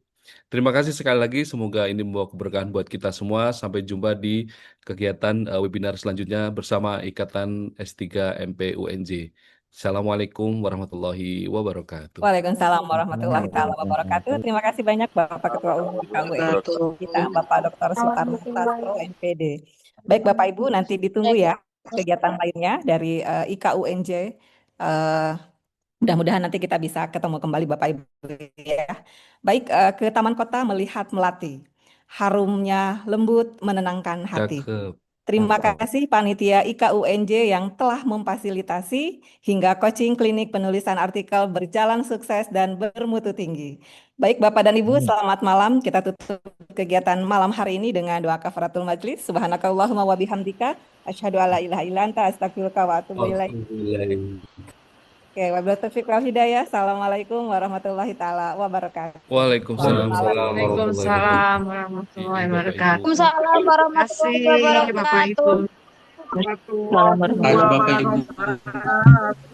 Terima kasih sekali lagi, semoga ini membawa keberkahan buat kita semua. Sampai jumpa di kegiatan webinar selanjutnya bersama Ikatan S3 MP UNJ. Assalamualaikum warahmatullahi wabarakatuh. Waalaikumsalam warahmatullahi taala wabarakatuh. Terima kasih banyak Bapak Ketua Umum IKUNJ kita, Bapak Dr. Suparno Sastro MPD. Baik Bapak Ibu, nanti ditunggu ya kegiatan lainnya dari IKUNJ. Mudah-mudahan nanti kita bisa ketemu kembali Bapak Ibu ya. Baik, ke Taman Kota melihat melati. Harumnya lembut menenangkan hati. Cakep. Terima Sama-sama. kasih panitia IKUNJ yang telah memfasilitasi hingga coaching klinik penulisan artikel berjalan sukses dan bermutu tinggi. Baik Bapak dan Ibu, selamat malam. Kita tutup kegiatan malam hari ini dengan doa kafaratul majlis. Subhanakallahumma wa bihamdika asyhadu alla ilaha illa anta astaghfiruka wa atubu ilaik. Oke, wabillahi taufiq wal hidayah. Assalamualaikum warahmatullahi taala wabarakatuh. Waalaikumsalam Waalaikumsalam warahmatullahi warahmatullahi wabarakatuh. wabarakatuh. Waalaikumsalam Terima warahmatullahi kasih Bapak wabarakatuh. Ibu. Assalamualaikum warahmatullahi Bapak Ibu. wabarakatuh.